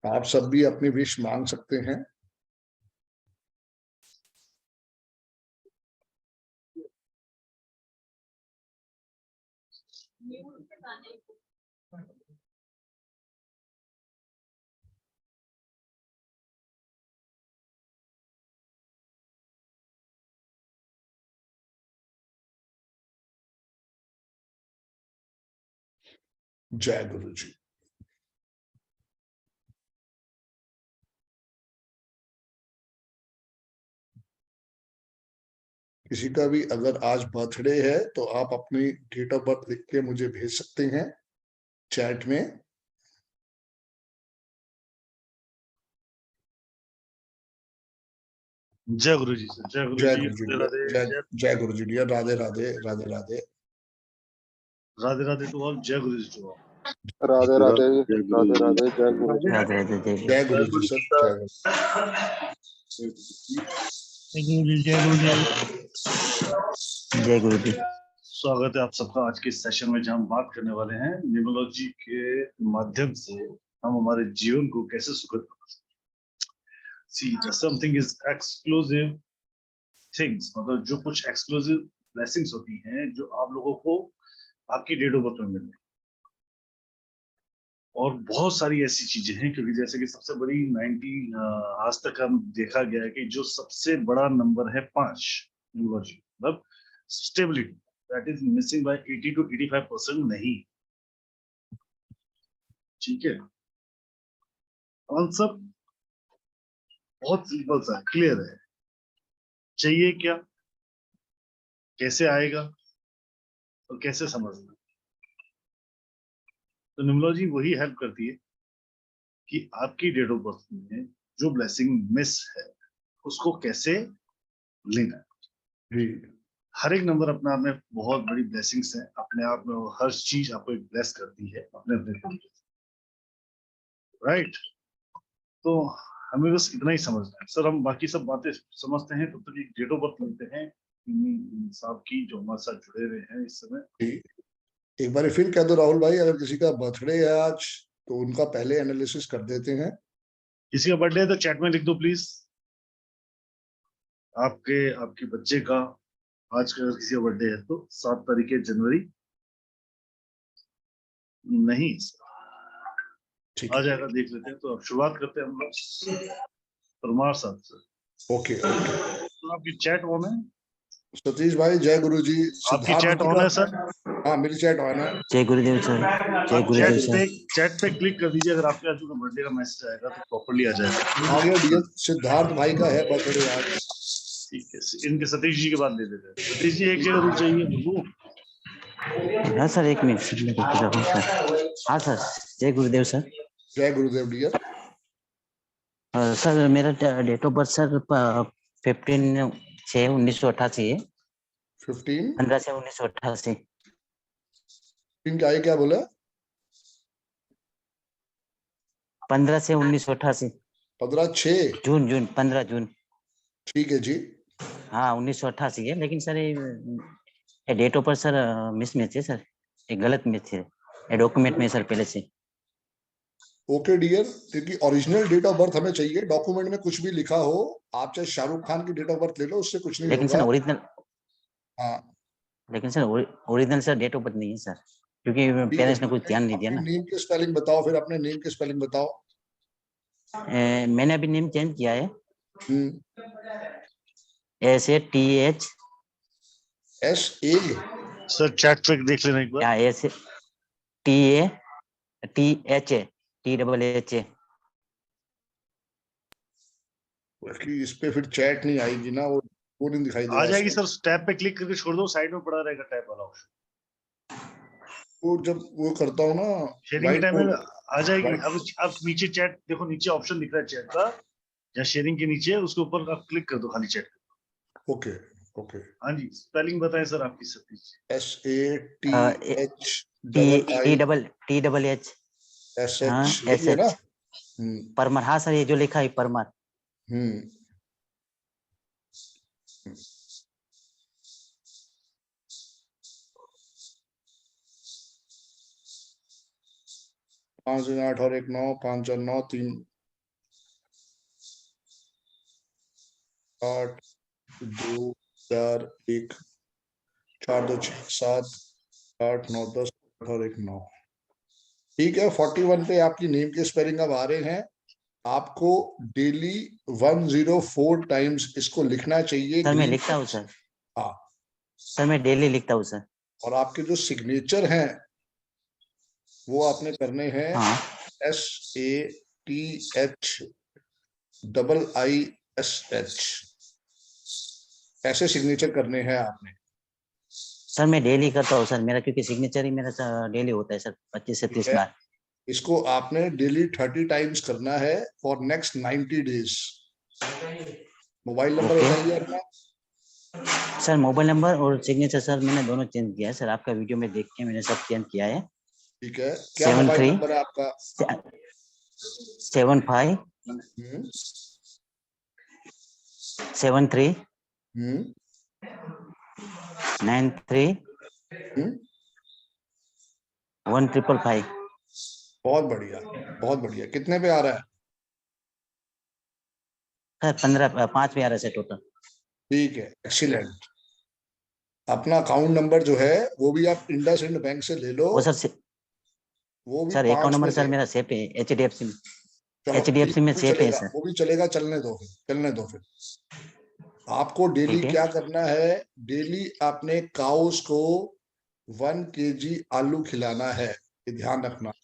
आप सब भी अपनी विश मांग सकते हैं। जय गुरु जी। किसी का भी अगर आज बर्थडे है तो आप अपनी डेट ऑफ बर्थ लिख के मुझे भेज सकते हैं चैट में। जय गुरु जी सर। जय गुरु जय जी। गुरु जी राधे डियर, राधे। जय गुरु ji dear, Radhe Radhe Radhe Radhe. Radhe Radhe to all. जय गुरु जी टू ऑल। राधे राधे राधे राधे जय गुरु जी। राधे राधे जय गुरु। जय गुरु जी सर, जय गुरु। जय गुरु जी। जय गुरु जी। स्वागत है आप सबका आज के सेशन में, जहां हम बात करने वाले हैं न्यूमरोलॉजी के माध्यम से हम हमारे जीवन को कैसे सुखद बना सकते हैं। See something is exclusive things, मतलब जो कुछ एक्सक्लूसिव ब्लेसिंग्स होती हैं जो आप लोगों को आपकी डेट ऑफ बर्थ में मिलती है। और बहुत सारी ऐसी चीजें हैं, क्योंकि जैसे कि सबसे बड़ी 90 आज तक हम देखा गया है कि जो सबसे बड़ा नंबर है 5 न्यूमरोलॉजी, मतलब stability, that is missing by 80 to 85% नहीं। ठीक है, कॉन्सेप्ट बहुत सिंपल सा क्लियर है। चाहिए क्या, कैसे आएगा और कैसे समझना। तो न्यूमरोलॉजी वही हेल्प करती है कि आपकी डेट ऑफ बर्थ में जो ब्लेसिंग मिस है उसको कैसे लेना है। जी हर एक नंबर अपने आप में बहुत बड़ी ब्लेसिंग्स है, अपने आप में हर चीज आपको एक ब्लेस करती है अपने अपने तरीके से, राइट। तो हमें बस इतना ही समझना है सर। हम बाकी सब बातें समझते हैं, तब तक एक डेट ऑफ बर्थ लेते हैं साहब की, जो हमारे साथ जुड़े हुए हैं इस समय। जी। एक बार फिर कह दो राहुल भाई, अगर किसी का बर्थडे है आज तो उनका पहले एनालिसिस कर देते हैं। किसी का बर्थडे है तो चैट में लिख दो प्लीज। आपके बच्चे का आज का अगर किसी का बर्थडे है तो 7 तारीख जनवरी नहीं ठीक आ है, जाएगा, देख लेते हैं। तो अब शुरुआत करते हैं हम लोग परमार साहब से। Okay okay. तो आपकी चैट ऑन है? सतीश भाई जय गुरु जी। आपकी सिद्धार्थ चैट जी ऑन का, है सर? हाँ मेरी चैट ऑन है। जय गुरुदेव सर। जय आप गुरुदेव सर। चैट पे क्लिक कर दीजिए, अगर आपके आज बर्थडे का मैसेज आएगा तो प्रॉपर्ली आ जाएगा। आ गया डियर, सिद्धार्थ भाई का है बर्थडे आज। ठीक है, इनके सतीश जी के बाद दे देते हैं। सतीश जी एक जगह रुक जाइए बाबू। हाँ सर, एक मिनट सर, मैं देख रहा हूँ सर। हाँ सर, जय गुरुदेव सर। जय गुरुदेव डियर। सर मेरा डेट ऑफ बर्थ सर 15/6/1988 है। 15 15/6/1988। क्या है, क्या बोला? 15/6/1988। 15/6। जून जून 15 जून। ठीक है जी। हाँ 1988 है, लेकिन सर ये date of birth sir mismatch है सर, ये गलत मैच है ये डॉक्यूमेंट में सर पहले से। ओके डियर, क्योंकि ओरिजिनल डेट ऑफ बर्थ हमें चाहिए। डॉक्यूमेंट में कुछ भी लिखा हो, आप चाहे शाहरुख खान की डेट ऑफ बर्थ ले लो, उससे कुछ नहीं लेकिन होगा। सर ओरिजिनल, हाँ लेकिन sir original sir date of birth नहीं है सर, क्योंकि ठीक है। पेरेंट्स ने कुछ ध्यान नहीं दिया अपने ना। नेम के स्पेलिंग बताओ, फिर अपने नेम के स्पेलिंग बताओ। मैंने अभी नेम चेंज किया है। हम्म। SATH। SA। सर चैट पे देख लेना एक बार। या SATHA THA। इस पे फिर चैट नहीं आएगी ना, वो नहीं दिखाई आ देगा जाएगी इसमें। सर, टैब पे क्लिक करके छोड़ दो, साइड में पड़ा रहेगा टैब वाला ऑप्शन। वो जब वो करता हूँ ना, शेयरिंग के वाइट टाइम में बोर्ड। आ जाएगी। वाइट। अब नीचे चैट देखो, नीचे ऑप्शन दिख रहा है चैट का, या शेयरिंग के नीचे उसके ऊपर आप क्लिक कर दो खाली चैट। Okay okay. हाँ जी, स्पेलिंग बताएं सर आपकी सतीश। THH। हाँ SH यही है ना? SH परमार। हाँ सर, ये जो लिखा है परमार। हम्म। 5 8 और 1 9, 5 4 9 3 8 2 4 1 4 2 6 7 8 9 10 और 1 9। ठीक है, 41 पे आपकी नेम के स्पेलिंग अब आ रहे हैं। आपको डेली 104 टाइम्स इसको लिखना चाहिए। सर मैं ग्रीन लिखता हूँ सर। हाँ, सर मैं डेली लिखता हूँ सर। और आपके जो सिग्नेचर हैं वो आपने करने हैं हाँ SATHIISH, ऐसे सिग्नेचर करने हैं आपने। सर मैं डेली करता हूँ सर, मेरा क्योंकि सिग्नेचर ही मेरा डेली होता है सर, 25 से ठीक 30 है, बार। इसको आपने डेली 30 टाइम्स करना है for next 90 days. Mobile number okay बताइए अपना। सर, मोबाइल नंबर और सिग्नेचर सर मैंने दोनों चेंज किया है सर, आपका वीडियो में देख के मैंने सब चेंज किया है। ठीक है, क्या मोबाइल 73 नंबर है आपका? 75 हम्म 73 हम्म 93 हम्म 1555। बहुत बढ़िया, बहुत बढ़िया। कितने पे आ रहा है? सर 5 पे आ रहा है सर टोटल। ठीक है, एक्सीलेंट। अपना अकाउंट नंबर जो है वो भी आप इंडसइंड बैंक से ले लो, वो सर वो भी सर 5 अकाउंट पे नंबर सर है। मेरा सेफ है HDFC में। चलो ठीक, HDFC में वो भी सेफ है चलेगा, सर। वो भी चलेगा, चलने दो फिर, चलने दो फिर। आपको डेली ठीक है क्या करना है? डेली आपने काउस को 1 kg आलू खिलाना है, ये ध्यान रखना। और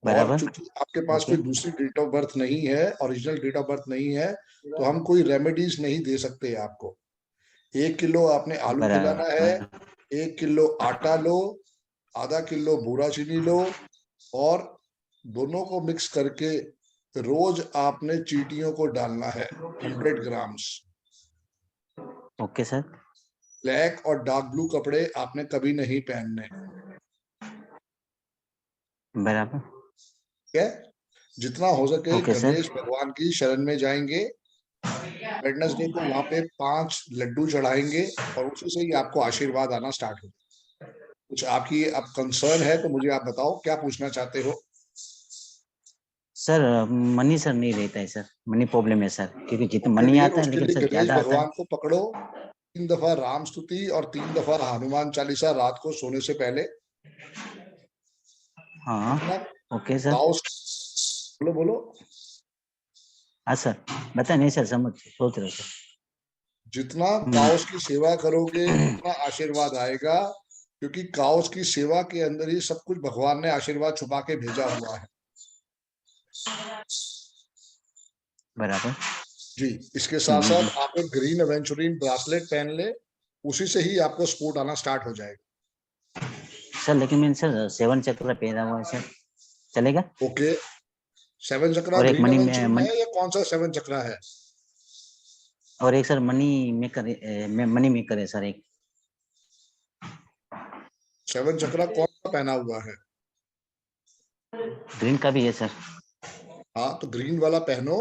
बराबर। चूंकि आपके पास ओके कोई दूसरी डेट ऑफ बर्थ नहीं है, ओरिजिनल डेट ऑफ बर्थ नहीं है, तो हम कोई रेमेडीज नहीं दे सकते आपको। 1 किलो आपने आलू खिलाना है, बराबर 1 किलो आटा लो, आधा किलो बूरा चीनी लो, और दोनों को मिक्स करके रोज आपने चींटियों को डालना है 100 ग्राम्स। Okay sir. ब्लैक और डार्क ब्लू कपड़े आपने कभी नहीं पहनने। बराबर ठीक है, जितना हो सके ओके सर। गणेश भगवान की शरण में जाएंगे। वेडनेसडे को वहां पे 5 लड्डू चढ़ाएंगे, और उसी से ही आपको आशीर्वाद आना स्टार्ट हो। कुछ आपकी अब कंसर्न है तो मुझे आप बताओ, क्या पूछना चाहते हो? सर मनी सर नहीं रहता है सर, मनी प्रॉब्लम है सर, क्योंकि जितना ओके मनी डियर, आता है उसके लेकिन लिए सर गणेश ज्यादा आता है। भगवान को पकड़ो, 3 दफा राम स्तुति और 3 दफा हनुमान चालीसा रात को सोने से पहले। हाँ जितना ओके सर। काउस, बोलो बोलो, हाँ सर बता नहीं सर, समझ सोच रहे सर। जितना काउस की सेवा करोगे उतना आशीर्वाद आएगा, क्योंकि काउस की सेवा के अंदर ही सब कुछ भगवान ने आशीर्वाद छुपा के भेजा हुआ है। बराबर। जी, इसके साथ जी जी साथ आप एक ग्रीन एवेंचुरिन ब्रासलेट पहन ले, उसी से ही आपको स्पोर्ट आना स्टार्ट हो जाएगा। सर, लेकिन मैंने सर 7 चक्र पहना हुआ है सर, चलेगा? ओके, 7 चक्रा और एक ग्रीन मनी एवेंचुरिन है या कौन सा 7 चक्रा है? और एक sir money maker, money maker है सर एक। 7 चक्रा कौन सा पहना हुआ है? ग्रीन का भी है सर। हाँ, तो ग्रीन वाला पहनो।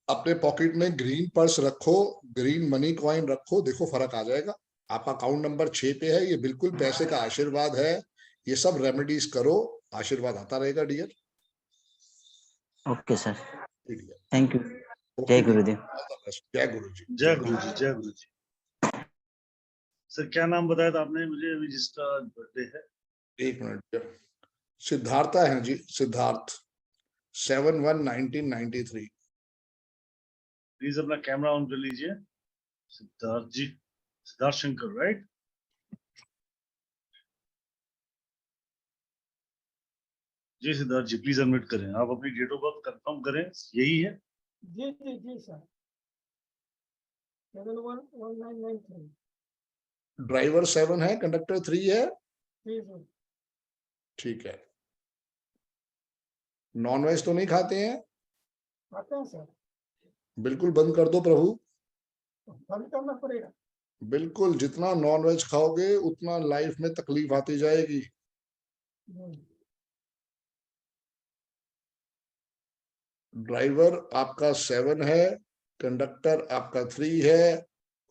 अपने पॉकेट में ग्रीन पर्स रखो, ग्रीन मनी कॉइन रखो, देखो फर्क आ जाएगा। आपका अकाउंट नंबर 6 पे है, ये बिल्कुल पैसे का आशीर्वाद है। ये सब रेमेडीज करो, आशीर्वाद आता रहेगा dear. Okay sir, dear, thank you. Okay जय डियर, गुरुदेव। All the best. जय गुरु जी, जय जय गुरु गुरु। जी, जय गुरु जी। सर क्या नाम बताया था आपने मुझे अभी जिसका बर्थडे है? 1 मिनट डियर। सिद्धार्था है जी, सिद्धार्थ, 7/1/1993। प्लीज अपना कैमरा ऑन कर लीजिए। सिद्धार्थ जी, सिद्धार्थ शंकर राइट? जी सिद्धार्थ जी, प्लीज अनम्यूट करें। आप अपनी डेट ऑफ बर्थ कंफर्म करें, यही है? जी जी जी सर, 711993। ड्राइवर 7 है, कंडक्टर 3 है। जी सर। ठीक है, नॉन वेज तो नहीं खाते हैं? आते हैं सर, बिल्कुल बंद कर दो प्रभु। बंद करना पड़ेगा। बिल्कुल, जितना नॉन वेज खाओगे उतना लाइफ में तकलीफ आती जाएगी। ड्राइवर आपका 7 है, कंडक्टर आपका 3 है,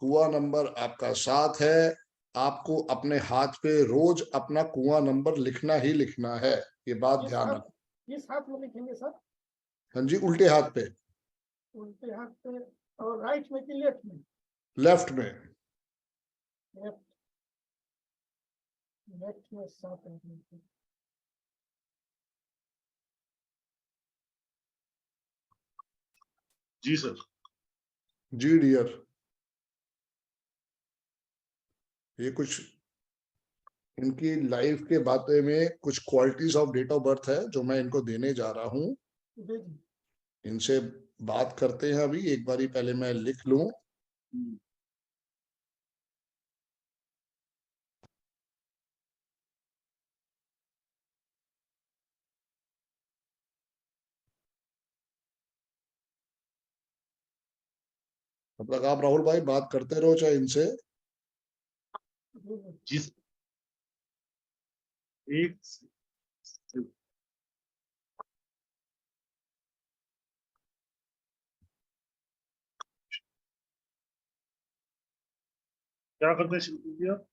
कुआं नंबर आपका 7 है। आपको अपने हाथ पे रोज अपना कुआं नंबर लिखना ही लिखना है, ये बात ध्यान रखो। किस हाथ में लिखेंगे सर? हाँ जी, उल्टे हाथ पे। उल्टे हाथ पे और राइट में कि लेफ्ट में? लेफ्ट में। लेफ्ट, लेफ्ट में 7 अंक। जी सर। जी डियर, ये कुछ इनकी लाइफ के बारे में कुछ qualities of date of birth है जो मैं इनको देने जा रहा हूँ। जी जी इनसे बात करते हैं अभी, एक बारी पहले मैं लिख लूं। तब तक आप राहुल भाई बात करते रहो चाहे इनसे। जी जी। जी सर। एक क्या करते हैं शिल्पी जी आप?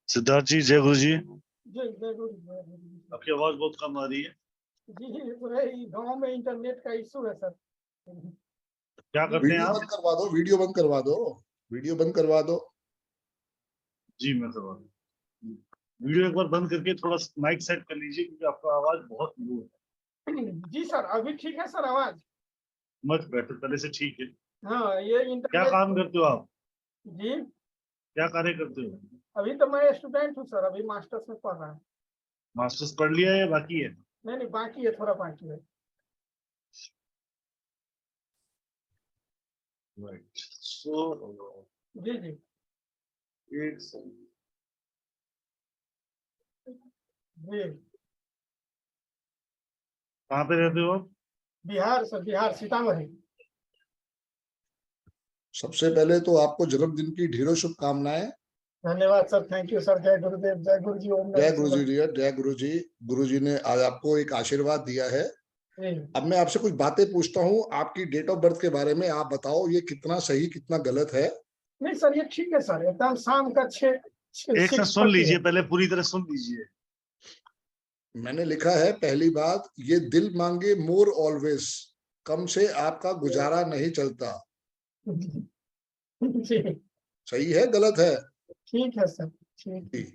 सिद्धार्थ जी, जय गुरु जी। जी जय गुरु जय गुरु जी। आपकी आवाज बहुत कम आ रही है। जी पूरे गांव में इंटरनेट का इशू है सर। क्या करते हैं वीडियो आप? बंद करवा दो, वीडियो बंद करवा दो, वीडियो बंद करवा दो। जी मैं करवा दूं। वीडियो एक बार बंद करके थोड़ा माइक सेट कर लीजिए क्योंकि आपका आवाज बहुत लो है। जी सर, अभी ठीक है सर आवाज? मच बेटर, पहले से ठीक है। हाँ ये क्या इंटरनेट। काम करते हो आप? जी क्या कार्य करते हो? अभी तो मैं स्टूडेंट हूँ सर, अभी मास्टर्स में पढ़ रहा हूँ। मास्टर्स पढ़ लिया है या बाकी है? नहीं नहीं बाकी है, थोड़ा बाकी है। राइट। सो जी जी एक सेकंड। जी। कहाँ पे रहते हो आप? बिहार सर, बिहार सीतामढ़ी। सबसे पहले तो आपको जन्मदिन की ढेरों शुभकामनाएं। धन्यवाद सर, थैंक यू सर। जय गुरुदेव, जय गुरु जी, ओम जय नमः गुरु जी शिवाय। डियर, जय गुरु जी। गुरु जी ने आज आपको एक आशीर्वाद दिया है। जी। अब मैं आपसे कुछ बातें पूछता हूँ आपकी डेट ऑफ बर्थ के बारे में, आप बताओ ये कितना सही कितना गलत है। नहीं सर ये ठीक है सर, एकदम शाम का 6 एक साथ सुन 6:30 लीजिए, है। पहले पूरी तरह सुन लीजिए। मैंने लिखा है पहली बात, ये दिल मांगे मोर ऑलवेज, कम से आपका गुजारा नहीं चलता। जी सही है गलत है? ठीक है सर, ठीक है।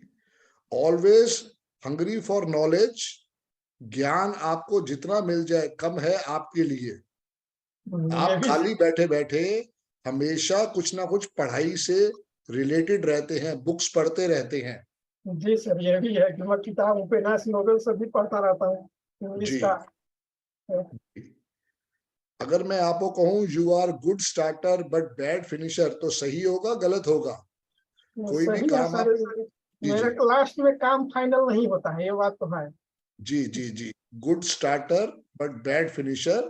ऑलवेज हंग्री फॉर नॉलेज, ज्ञान आपको जितना मिल जाए कम है आपके लिए। ये आप भी। खाली बैठे बैठे हमेशा कुछ ना कुछ पढ़ाई से रिलेटेड रहते हैं, बुक्स पढ़ते रहते हैं। जी सर ये भी है कि मैं किताब उपन्यास नोवेल सभी पढ़ता रहता हूँ इंग्लिश जी। का। अगर मैं आपको कहूं you are good starter but bad finisher, तो सही होगा गलत होगा? कोई भी सही है काम सर। आप। जी मेरे जी को लास्ट में काम फाइनल नहीं होता है, ये बात तो है। जी जी जी। Good starter but bad finisher,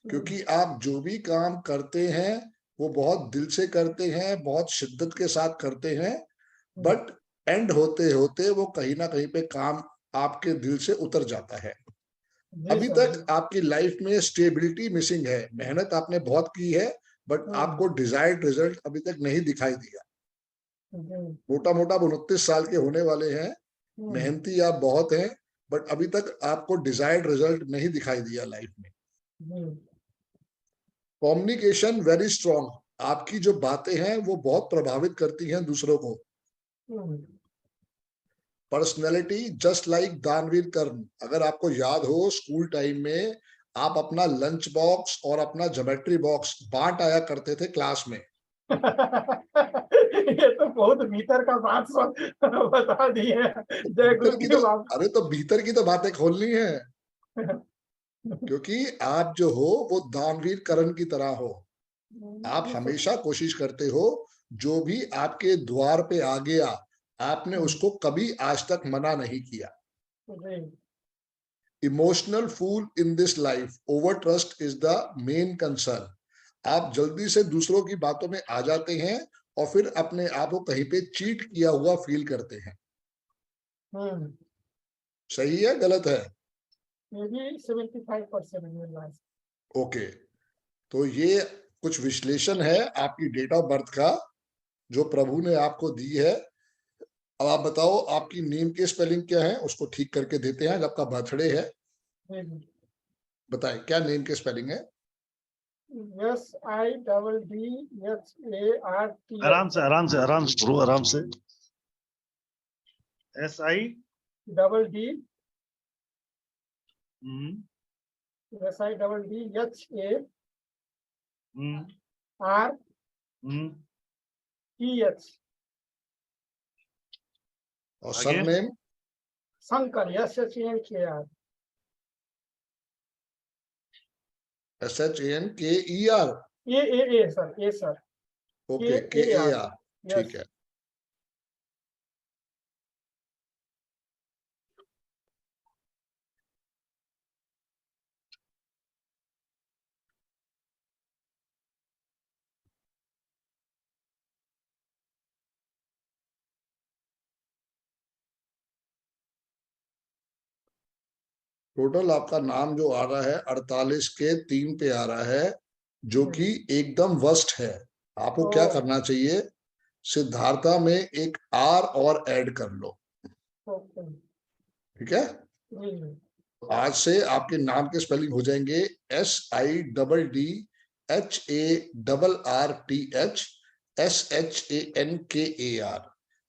क्योंकि आप जो भी काम करते हैं वो बहुत दिल से करते हैं, बहुत शिद्दत के साथ करते हैं, बट एंड होते होते वो कहीं ना कहीं पे काम आपके दिल से उतर जाता है। जी अभी सर जी। तक आपकी लाइफ में स्टेबिलिटी मिसिंग है, मेहनत आपने बहुत की है बट आपको डिजायर्ड रिजल्ट अभी तक नहीं दिखाई दिया। जी। मोटा मोटा 29 साल के होने वाले हैं, मेहनती आप बहुत हैं, बट अभी तक आपको डिजायर्ड रिजल्ट नहीं दिखाई दिया लाइफ में। जी। कम्युनिकेशन वेरी स्ट्रांग, आपकी जो बातें हैं वो बहुत प्रभावित करती हैं दूसरों को। पर्सनैलिटी जस्ट लाइक दानवीर कर्ण, अगर आपको याद हो स्कूल टाइम में आप अपना लंच बॉक्स और अपना ज्योमेट्री बॉक्स बांट आया करते थे क्लास में। ये तो बहुत भीतर का बात सब बता दिए। जय गुरु जी बाबा। अरे तो भीतर की तो बातें खोलनी है, क्योंकि आप जो हो वो दानवीर कर्ण की तरह हो। आप हमेशा कोशिश करते हो, जो भी आपके द्वार पे आ गया आपने उसको कभी आज तक मना नहीं किया। Emotional fool in this life, over trust is the main concern. आप जल्दी से दूसरों की बातों में आ जाते हैं और फिर अपने आप को कहीं पे चीट किया हुआ फील करते हैं। सही है गलत है? ये भी 75% मिल रहा है। ओके, तो ये कुछ विश्लेषण है आपकी डेट ऑफ बर्थ का जो प्रभु ने आपको दी है। अब आप बताओ आपकी नेम की स्पेलिंग क्या है, उसको ठीक करके देते हैं। जब आपका बर्थडे है बताएं क्या नेम की स्पेलिंग है? SIDDHART आराम से आराम से आराम से ब्रो, आराम से। SI डबल डी हम्म SIDDHART हम्म हम्म और आगे? Surname Shankar SHANKR SHANKER। A sir A sir okay, KAR, ठीक है। टोटल आपका नाम जो आ रहा है 48 के 3 पे आ रहा है, जो कि एकदम वर्स्ट है। आपको क्या करना चाहिए, सिद्धार्था में एक R और ऐड कर लो, ठीक है। आज से आपके नाम के स्पेलिंग हो जाएंगे SIDDHARTH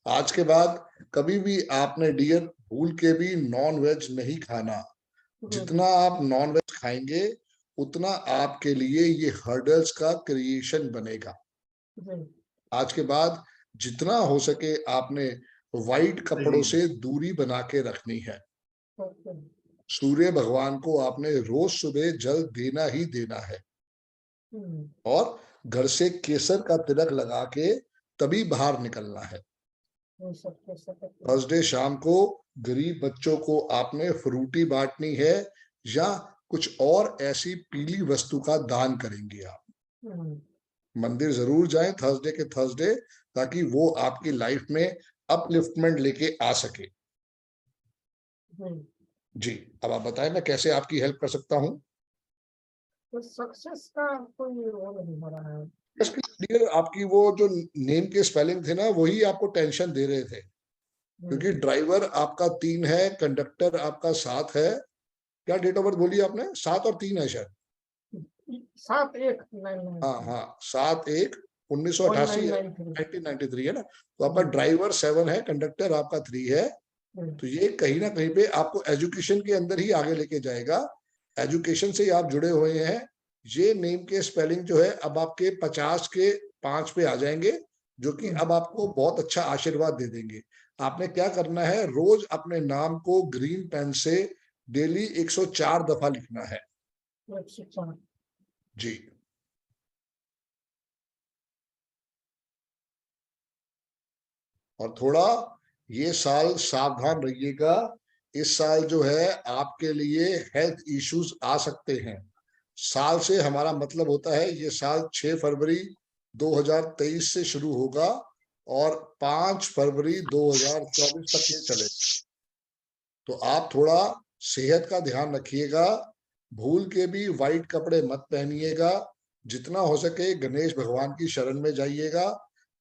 आज के बाद कभी भी आपने डियर भूल के भी नॉन वेज नहीं खाना। जितना आप नॉन वेज खाएंगे उतना आपके लिए ये हर्डल्स का क्रिएशन बनेगा। आज के बाद जितना हो सके आपने वाइट कपड़ों से दूरी बना के रखनी है। सूर्य भगवान को आपने रोज सुबह जल देना ही देना है, और घर से केसर का तिलक लगा के तभी बाहर निकलना है। थर्सडे शाम को गरीब बच्चों को आपने फ्रूटी बांटनी है, या कुछ और ऐसी पीली वस्तु का दान करेंगे आप। मंदिर जरूर जाएं थर्सडे के थर्सडे, ताकि वो आपकी लाइफ में अपलिफ्टमेंट लेके आ सके। जी, अब आप बताएं मैं कैसे आपकी हेल्प कर सकता हूँ। तो सक्सेस का कोई वो नहीं हो रहा है। डियर आपकी वो जो नेम के स्पेलिंग थे ना, वही आपको टेंशन दे रहे थे, क्योंकि ड्राइवर आपका 3 है, कंडक्टर आपका 7 है। क्या डेट ऑफ बर्थ बोली आपने? 7 और 3 है शायद। 7-1-9-9 हाँ हाँ, 7-1-1988 है, 1993 है ना। तो आपका ड्राइवर 7 है, कंडक्टर आपका 3 है। तो ये कहीं ना कहीं पे आपको एजुकेशन के अंदर ही आगे लेके जाएगा। एजुकेशन से आप जुड़े हुए हैं। ये नेम के स्पेलिंग जो है अब आपके 50 के 5 पे आ जाएंगे, जो कि अब आपको बहुत अच्छा आशीर्वाद दे देंगे। आपने क्या करना है, रोज अपने नाम को ग्रीन पेन से डेली 104 दफा लिखना है। जी, और थोड़ा ये साल सावधान रहिएगा। इस साल जो है आपके लिए हेल्थ इश्यूज आ सकते हैं। साल से हमारा मतलब होता है ये साल 6 फरवरी 2023 से शुरू होगा और 5 फरवरी 2024 तक ये चले। तो आप थोड़ा सेहत का ध्यान रखिएगा। भूल के भी वाइट कपड़े मत पहनिएगा। जितना हो सके गणेश भगवान की शरण में जाइएगा।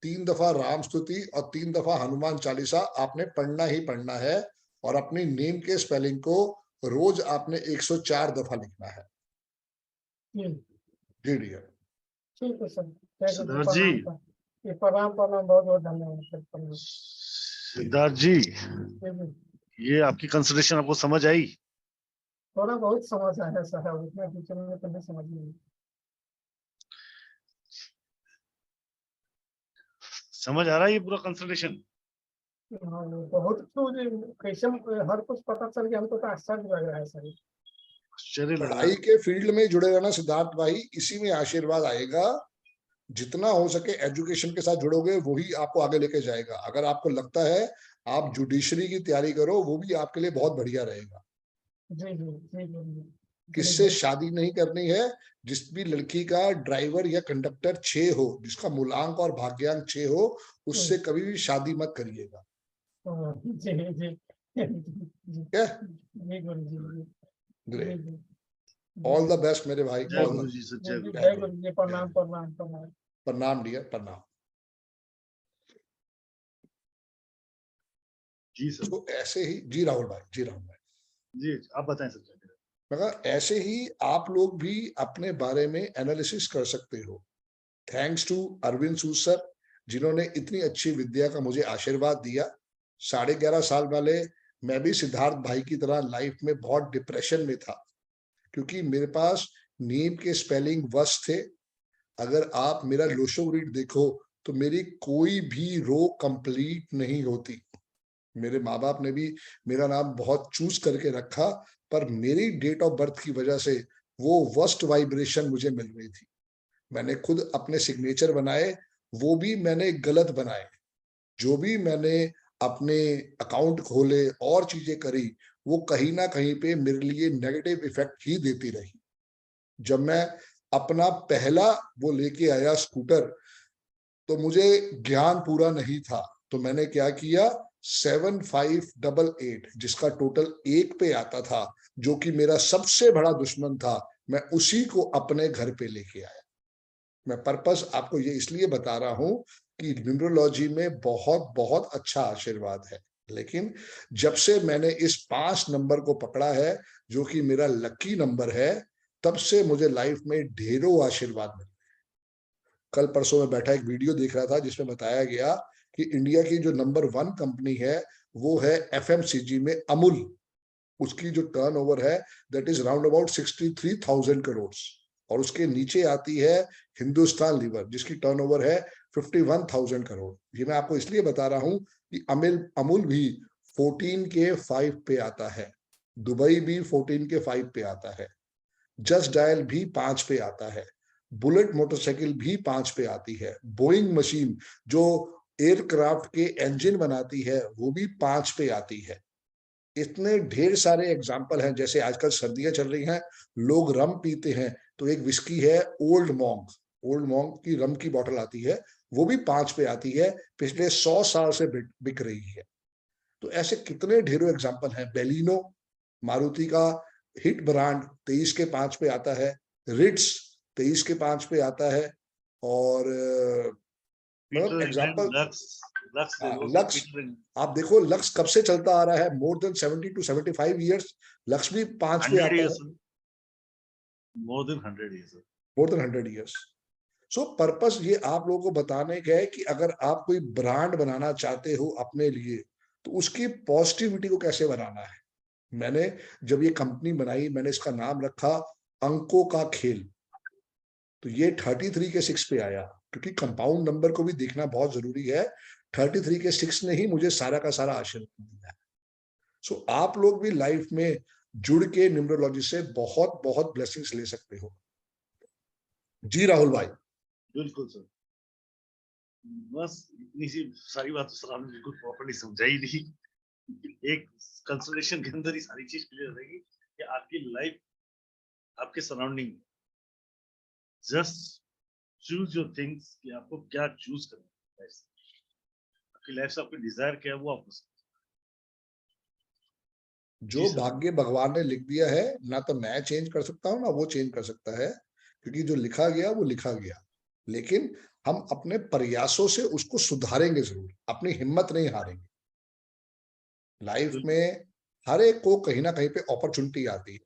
3 दफा राम स्तुति और 3 दफा हनुमान चालीसा आपने पढ़ना ही पढ़ना है। और अपनी नेम के स्पेलिंग को रोज आपने 104 दफा लिखना है। जी डियर। ठीक है सर। सिद्धार्थ जी, प्रणाम प्रणाम, बहुत बहुत धन्यवाद सर। सिद्धार्थ जी, ये आपकी कंसल्टेशन आपको समझ आई? थोड़ा बहुत समझ आया सर, उतना टीचर में तो नहीं समझ नहीं। समझ आ रहा है ये पूरा कंसल्टेशन? बहुत कुछ कैसे हर कुछ पता चल गया, हमको तो आश्चर्य लग रहा है सर। आश्चर्य लग रहा पढ़ाई है। के फील्ड में जुड़े रहना सिद्धार्थ भाई, इसी में आशीर्वाद आएगा। जितना हो सके एजुकेशन के साथ जुड़ोगे वही आपको आगे लेके जाएगा। अगर आपको लगता है आप जुडिशरी की तैयारी करो, वो भी आपके लिए बहुत बढ़िया रहेगा। जी जी जी जी। किससे शादी नहीं करनी है, जिस भी लड़की का ड्राइवर या कंडक्टर 6 हो, जिसका मूलांक और भाग्यांक 6 हो, उससे कभी भी शादी मत करिएगा। जी जी ठीक है, जी गुरु जी। ग्रेट, ऑल द बेस्ट मेरे भाई। जय ऑल द गुरु जी, सर जय गुरु। जय गुरु जी। प्रणाम प्रणाम प्रणाम। प्रणाम डियर, प्रणाम। जी सर। तो ऐसे ही जी राहुल भाई, जी राहुल भाई। जी आप बताएं सर। मगर ऐसे ही आप लोग भी अपने बारे में एनालिसिस कर सकते हो। Thanks to Arvind Sood sir, जिन्होंने इतनी अच्छी विद्या का मुझे आशीर्वाद दिया। 11.5 साल वाले मैं भी सिद्धार्थ भाई की तरह लाइफ में बहुत डिप्रेशन में था, क्योंकि मेरे पास नीम के स्पेलिंग वस थे। अगर आप मेरा लोशोग्रीड देखो तो मेरी कोई भी रो कंप्लीट नहीं होती। मेरे माँ बाप ने भी मेरा नाम बहुत चूज करके रखा, पर मेरी डेट ऑफ बर्थ की वजह से वो वर्स्ट वाइब्रेशन मुझे मिल रही थी। मैंने खुद अपने सिग्नेचर बनाए, वो भी मैंने गलत बनाए। जो भी मैंने अपने अकाउंट खोले और चीजें करी, वो कहीं ना कहीं पे मेरे लिए नेगेटिव इफेक्ट ही देती रही। जब मैं अपना पहला वो लेके आया स्कूटर, तो मुझे ज्ञान पूरा नहीं था, तो मैंने क्या किया, 7588 जिसका टोटल 1 पे आता था, जो कि मेरा सबसे बड़ा दुश्मन था, मैं उसी को अपने घर पे लेके आया। मैं पर्पस आपको ये इसलिए बता रहा हूं कि न्यूमरोलॉजी में बहुत बहुत अच्छा आशीर्वाद है, लेकिन जब से मैंने इस 5 नंबर को पकड़ा है, जो कि मेरा लकी नंबर है, तब से मुझे लाइफ में ढेरों आशीर्वाद मिले। कल परसों में बैठा एक वीडियो देख रहा था जिसमें बताया गया कि इंडिया की जो नंबर 1 कंपनी है वो है एफएमसीजी में अमूल। उसकी जो टर्नओवर है that is round about 63,000 crore, और उसके नीचे आती है हिंदुस्तान लीवर जिसकी टर्नओवर है 51,000 करोड़। ये मैं आपको इसलिए बता रहा हूं कि अमूल भी 14 के 5 पे आता है, दुबई भी 14 के 5 पे आता है, जस्ट डायल भी 5 पे आता है, बुलेट मोटरसाइकिल भी 5 पे आती है, बोइंग मशीन जो एयरक्राफ्ट के इंजन बनाती है वो भी 5 पे आती है। इतने ढेर सारे एग्जाम्पल हैं। जैसे आजकल सर्दियां चल रही हैं, लोग रम पीते हैं, तो एक विस्की है ओल्ड मॉन्क की रम की बोतल आती है, वो भी 5 पे आती है, पिछले 100 साल से बिक रही है। तो ऐसे कितने ढेरों एग्जाम्पल हैं। बेलिनो मारुति का हिट ब्रांड 23 के 5 पे आता है, रिट्स 23 के 5 पे आता है, और मतलब एग्जाम्पल लक्स, आप देखो लक्स कब से चलता आ रहा है, more than 70 to 75 years. Lux भी 5 पे आता है, more than 100 years. More than 100 years. सो पर्पस ये आप लोगों को बताने का है कि अगर आप कोई ब्रांड बनाना चाहते हो अपने लिए, तो उसकी पॉजिटिविटी को कैसे बनाना है। मैंने जब ये कंपनी बनाई, मैंने इसका नाम रखा अंकों का खेल। तो ये 33 के 6 पे आया, क्योंकि कंपाउंड नंबर को भी देखना बहुत जरूरी है। 33 के 6 ने ही मुझे सारा का सारा आशीर्वाद दिया है। सो आप लोग भी लाइफ में जुड़ के न्यूमरोलॉजी से बहुत बहुत ब्लेसिंग्स ले सकते हो। जी राहुल भाई। बिल्कुल सर, बस इतनी सी सारी बात सर आपने बिल्कुल प्रॉपर्ली समझाई दी। एक कंसल्टेशन के अंदर ही सारी चीज क्लियर रहेगी कि आपकी लाइफ, आपके surrounding, just choose your things कि आपको क्या चूज करना है। आपकी लाइफ से आपकी डिजायर क्या है वो आपको जो भाग्य भगवान ने लिख दिया है, ना तो मैं चेंज कर सकता हूँ ना वो चेंज कर सकता है, क्योंकि जो लिखा गया वो लिखा गया। लेकिन हम अपने प्रयासों से उसको सुधारेंगे जरूर, अपनी हिम्मत नहीं हारेंगे। लाइफ में हर एक को कहीं ना कहीं पे अपॉर्चुनिटी आती है।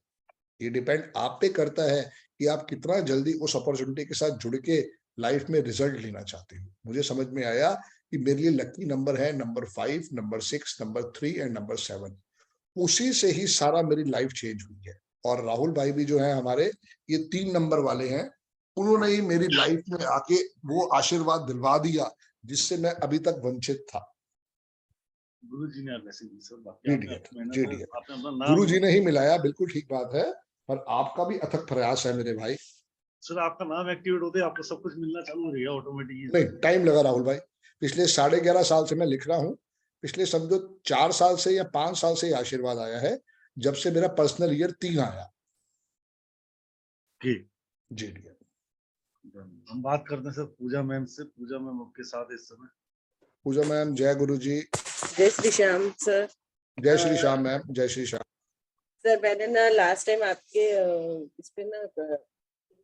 ये डिपेंड आप पे करता है कि आप कितना जल्दी उस अपॉर्चुनिटी के साथ जुड़ के लाइफ में रिजल्ट लेना चाहते हो। मुझे समझ में आया कि मेरे लिए लकी नंबर है number 5, number 6, number 3 and number 7। उसी से ही सारा मेरी लाइफ चेंज हुई है। और राहुल भाई भी जो है हमारे, ये 3 नंबर वाले हैं, उन्होंने ही मेरी लाइफ में आके वो आशीर्वाद दिलवा दिया जिससे मैं अभी तक वंचित था। गुरु जी ने मैसेज दी सर, जी आपने अपना नाम, गुरु जी ने ही मिलाया, बिल्कुल ठीक बात है, पर आपका भी अथक प्रयास है मेरे भाई। सर आपका नाम एक्टिवेट होते आपको सब कुछ मिलना चालू हो गया ऑटोमेटिकली। नहीं, टाइम लगा राहुल भाई। पिछले 11.5 साल से मैं लिख रहा हूँ। पिछले समझो 4 साल से या 5 साल से आशीर्वाद आया है, जब से मेरा पर्सनल ईयर 3 आया। जी जी। हम बात करते हैं सर पूजा मैम से। पूजा मैम आपके साथ इस समय। पूजा मैम, जय गुरु जी। जय श्री श्याम सर। जय श्री श्याम मैम, जय श्री श्याम। सर मैंने ना लास्ट टाइम आपके इस पे ना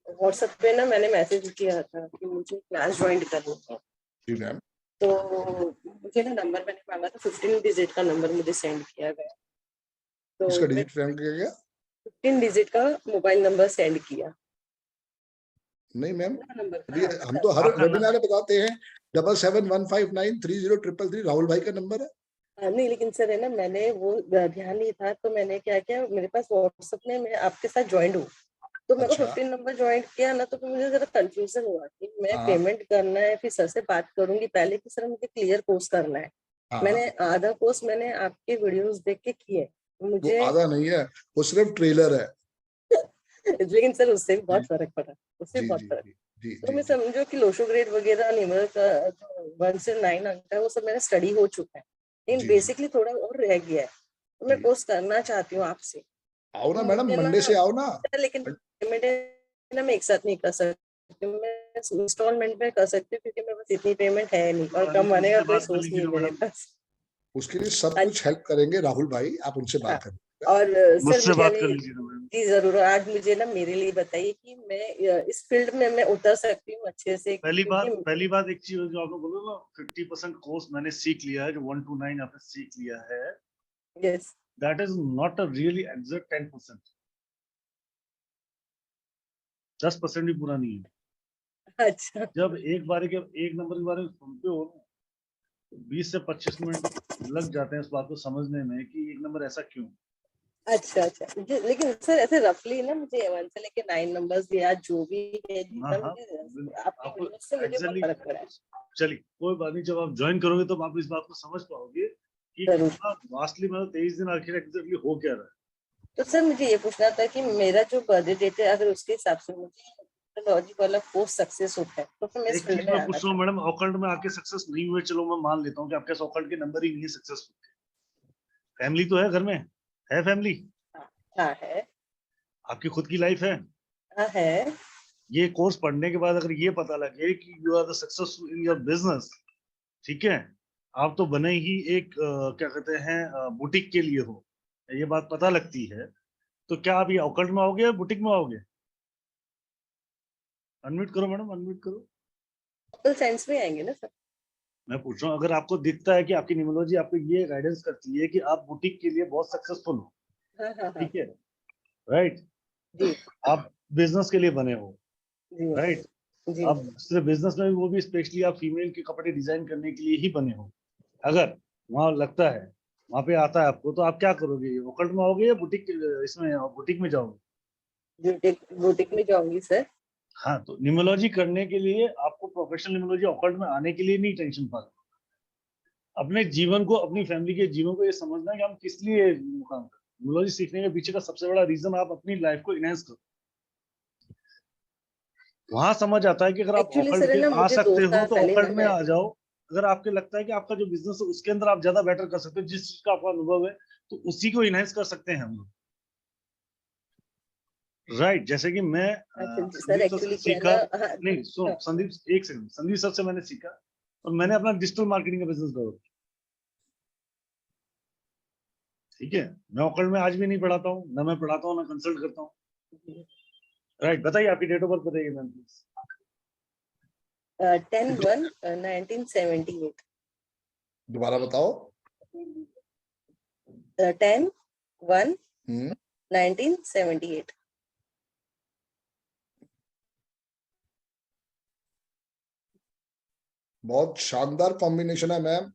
व्हाट्सएप पे ना मैंने मैसेज किया था कि मुझे क्लास ज्वाइन करनी है। जी मैम। तो मुझे ना नंबर मैंने मांगा था, 15 डिजिट का नंबर मुझे सेंड किया गया। तो इसका डिजिट सेंड किया गया, 15 डिजिट का मोबाइल नंबर सेंड किया। नहीं मैम, नंबर अभी हम तो हर वेबिनार में बताते हैं 7715930333 राहुल भाई का नंबर है। नहीं, लेकिन सर है ना, मैंने वो ध्यान नहीं था, तो मैंने क्या किया, मेरे पास व्हाट्सएप में मैं आपके साथ ज्वाइंट हूँ, तो मेरे को अच्छा। 15 नंबर ज्वाइंट किया ना, तो फिर मुझे जरा कंफ्यूजन हुआ कि मैं हाँ। पेमेंट करना है, फिर सर से बात करूंगी पहले कि सर मुझे क्लियर कोर्स करना है। हाँ। मैंने आधा कोर्स मैंने आपके वीडियोस देख के किए, वो मुझे आधा नहीं है, वो सिर्फ ट्रेलर है। लेकिन सर उससे भी बहुत जी फर्क पड़ा, उससे भी जी बहुत जी फर्क। जी जी तो जी मैं जी। समझो कि लोशो ग्रेड वगैरह निमर का जो 1 से 9 अंक है वो सब मेरा स्टडी हो चुका है, लेकिन जी जी बेसिकली थोड़ा और रह गया है, तो मैं जी। कोर्स करना चाहती हूँ आपसे। आओ तो ना मैडम, मुझे ना, मंडे से आओ ना। लेकिन पेमेंट ना मैं एक साथ नहीं कर सकती, मैं इंस्टॉलमेंट में कर सकती हूँ, क्योंकि मेरे पास इतनी पेमेंट है नहीं और कम आने का मुझसे कोई बात कर सोर्स नहीं लीजिए है मेरे मैडम, पास। उसके लिए सब कुछ अच्छा, हेल्प करेंगे राहुल भाई, आप उनसे हाँ। बात करें। और सर मुझसे मुझे बात अभी, कर लीजिए मैडम। जी जरूर, आज मुझे ना मेरे लिए बताइए कि मैं इस फील्ड में मैं उतर सकती हूँ अच्छे से, क्योंकि पहली बात एक चीज जो आपने बोला ना, 50% कोर्स मैंने सीख लिया है, जो 1 to 9 आपने सीख लिया है, yes, that is not a really exact 10%। 10% भी पूरा नहीं है। अच्छा जब एक नंबर के बारे में सुनते हो ना, तो 20 से 25 मिनट लग जाते हैं इस बात को समझने में कि एक नंबर ऐसा क्यों। अच्छा अच्छा, लेकिन सर ऐसे रफली ना मुझे 1 से लेके 9 नंबर्स या जो भी है, जितना हाँ, मुझे आपके आपको वीडियो से मुझे बहुत एक्चुअली, फर्क पड़ा है। चलिए कोई बात नहीं, जब आप ज्वाइन करोगे तो आप इस बात को समझ पाओगे कि जरूर। कितना वास्टली, मतलब 23 दिन आखिर एग्जैक्टली हो क्या रहा है। तो सर मुझे ये पूछना था कि मेरा जो बर्थडे डेट है, अगर उसके हिसाब से मुझे लॉजिक वाला कोर्स सक्सेस होता है, तो फिर मैं इस एक फील्ड चीज में मैं आना पूछ रहा हूँ चाहती मैडम, ऑकल्ट में आके सक्सेस नहीं हुए, चलो मैं मान लेता हूँ कि आपके ऑकल्ट के नंबर ही नहीं है सक्सेसफुल। फैमिली तो है घर में, है फैमिली, हूँ। हाँ है। आपकी खुद की लाइफ है। हाँ है। ये कोर्स पढ़ने के बाद अगर ये पता लगे कि you are the successful in your business, ठीक है, आप तो बने ही एक क्या कहते हैं बुटीक के लिए हो, ये बात पता लगती है, तो क्या आप ये ऑकल्ट में आओगे या बुटीक में आओगे? अनम्यूट करो मैडम, अनम्यूट करो। तो साइंस में आएंगे ना सर। मैं पूछ रहा हूँ, अगर आपको दिखता है कि आपकी न्यूमरोलॉजी आपको ये गाइडेंस करती है कि आप बुटीक के लिए बहुत सक्सेसफुल हो, हाँ हाँ हाँ। ठीक है, राइट, जी आप बिजनेस के लिए बने हो, जी राइट, जी। आप सिर्फ बिजनेस में, वो भी स्पेशली आप फीमेल के कपड़े डिजाइन करने के लिए ही बने हो, अगर वहां लगता है, वहां पे आता है आपको, तो आप क्या करोगे? ओकल्ट में आओगे या बुटीक, इसमें बुटीक में जाओगे? ब्यूटिक बुटीक में जाऊंगी सर। हाँ, तो न्यूमरोलॉजी करने के लिए आपको प्रोफेशनल न्यूमरोलॉजी ऑकल्ट में आने के लिए नहीं टेंशन पा, अपने जीवन को, अपनी फैमिली के जीवन को ये समझना है कि हम किस लिए काम कर, न्यूमरोलॉजी सीखने के पीछे का सबसे बड़ा रीजन आप अपनी लाइफ को इनहेंस करो। वहां समझ आता है कि अगर आप एक्चुअली ऑकल्ट सर है पे ना, आ मुझे सकते 2 हो साल तो पहले ना ऑकल्ट में मैं, आ जाओ। अगर आपके लगता है कि आपका जो बिजनेस है उसके अंदर आप ज्यादा बेटर कर सकते हो, जिस चीज का आपका अनुभव है, तो उसी को इनहेंस कर सकते हैं हम लोग, राइट। जैसे कि मैं अच्छा जी सर, संदीप सर से एक्चुअली क्या है सीखा, ना, हाँ नहीं सुनो हाँ। संदीप, एक सेकंड, संदीप सर से मैंने सीखा और मैंने अपना डिजिटल मार्केटिंग का बिजनेस डेवलप, ठीक है, मैं ऑकल्ट में आज भी नहीं पढ़ाता हूँ, ना मैं पढ़ाता हूँ ना कंसल्ट करता हूँ, राइट। बताइए आपकी डेट ऑफ बर्थ बताइए मैम प्लीज। 10/1/1978। दोबारा बताओ। 10/1/1978। बहुत शानदार कॉम्बिनेशन है मैम।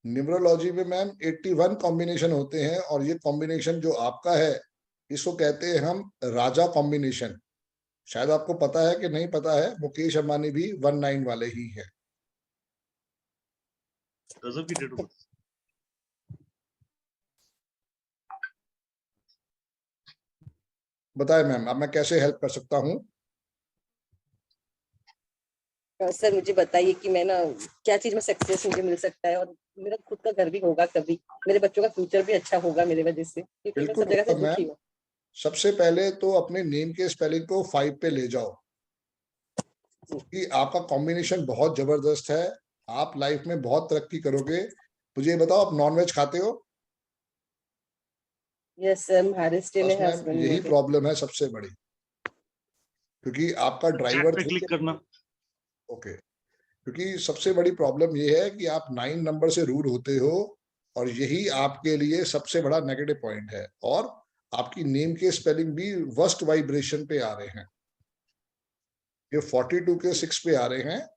न्यूमरोलॉजी में मैम 81 कॉम्बिनेशन होते हैं, और ये कॉम्बिनेशन जो आपका है इसको कहते हैं हम राजा कॉम्बिनेशन। शायद आपको पता है कि नहीं पता है, मुकेश अंबानी भी 19 वाले ही है। गजब की डेट ऑफ बर्थ। बताए मैम, अब मैं कैसे हेल्प कर सकता हूँ? सर मुझे बताइए कि मैं ना, क्या चीज में सक्सेस मुझे मिल सकता है, और मेरा खुद का घर भी होगा कभी, मेरे बच्चों का फ्यूचर भी अच्छा होगा मेरे वजह से, क्योंकि मैं बिल्कुल सब जगह से होगा दुखी मैम। हूँ। सबसे पहले तो अपने नेम के स्पेलिंग को 5 पे ले जाओ, कि आपका कॉम्बिनेशन बहुत जबरदस्त है। आप लाइफ में बहुत तरक्की करोगे। मुझे ये बताओ, आप नॉनवेज खाते हो? यस सर, महाराष्ट्र बस में मैम हस्बैंड यही मेरे। प्रॉब्लम है सबसे बड़ी, क्योंकि आपका चैट ड्राइवर पे 3 क्लिक करना। ओके, क्योंकि सबसे बड़ी प्रॉब्लम ये है कि आप 9 नंबर से रूल होते हो, और यही आपके लिए सबसे बड़ा नेगेटिव पॉइंट है। और आपकी नेम के स्पेलिंग भी वर्स्ट वाइब्रेशन पे आ रहे हैं। ये 42 के 6 पे आ रहे हैं,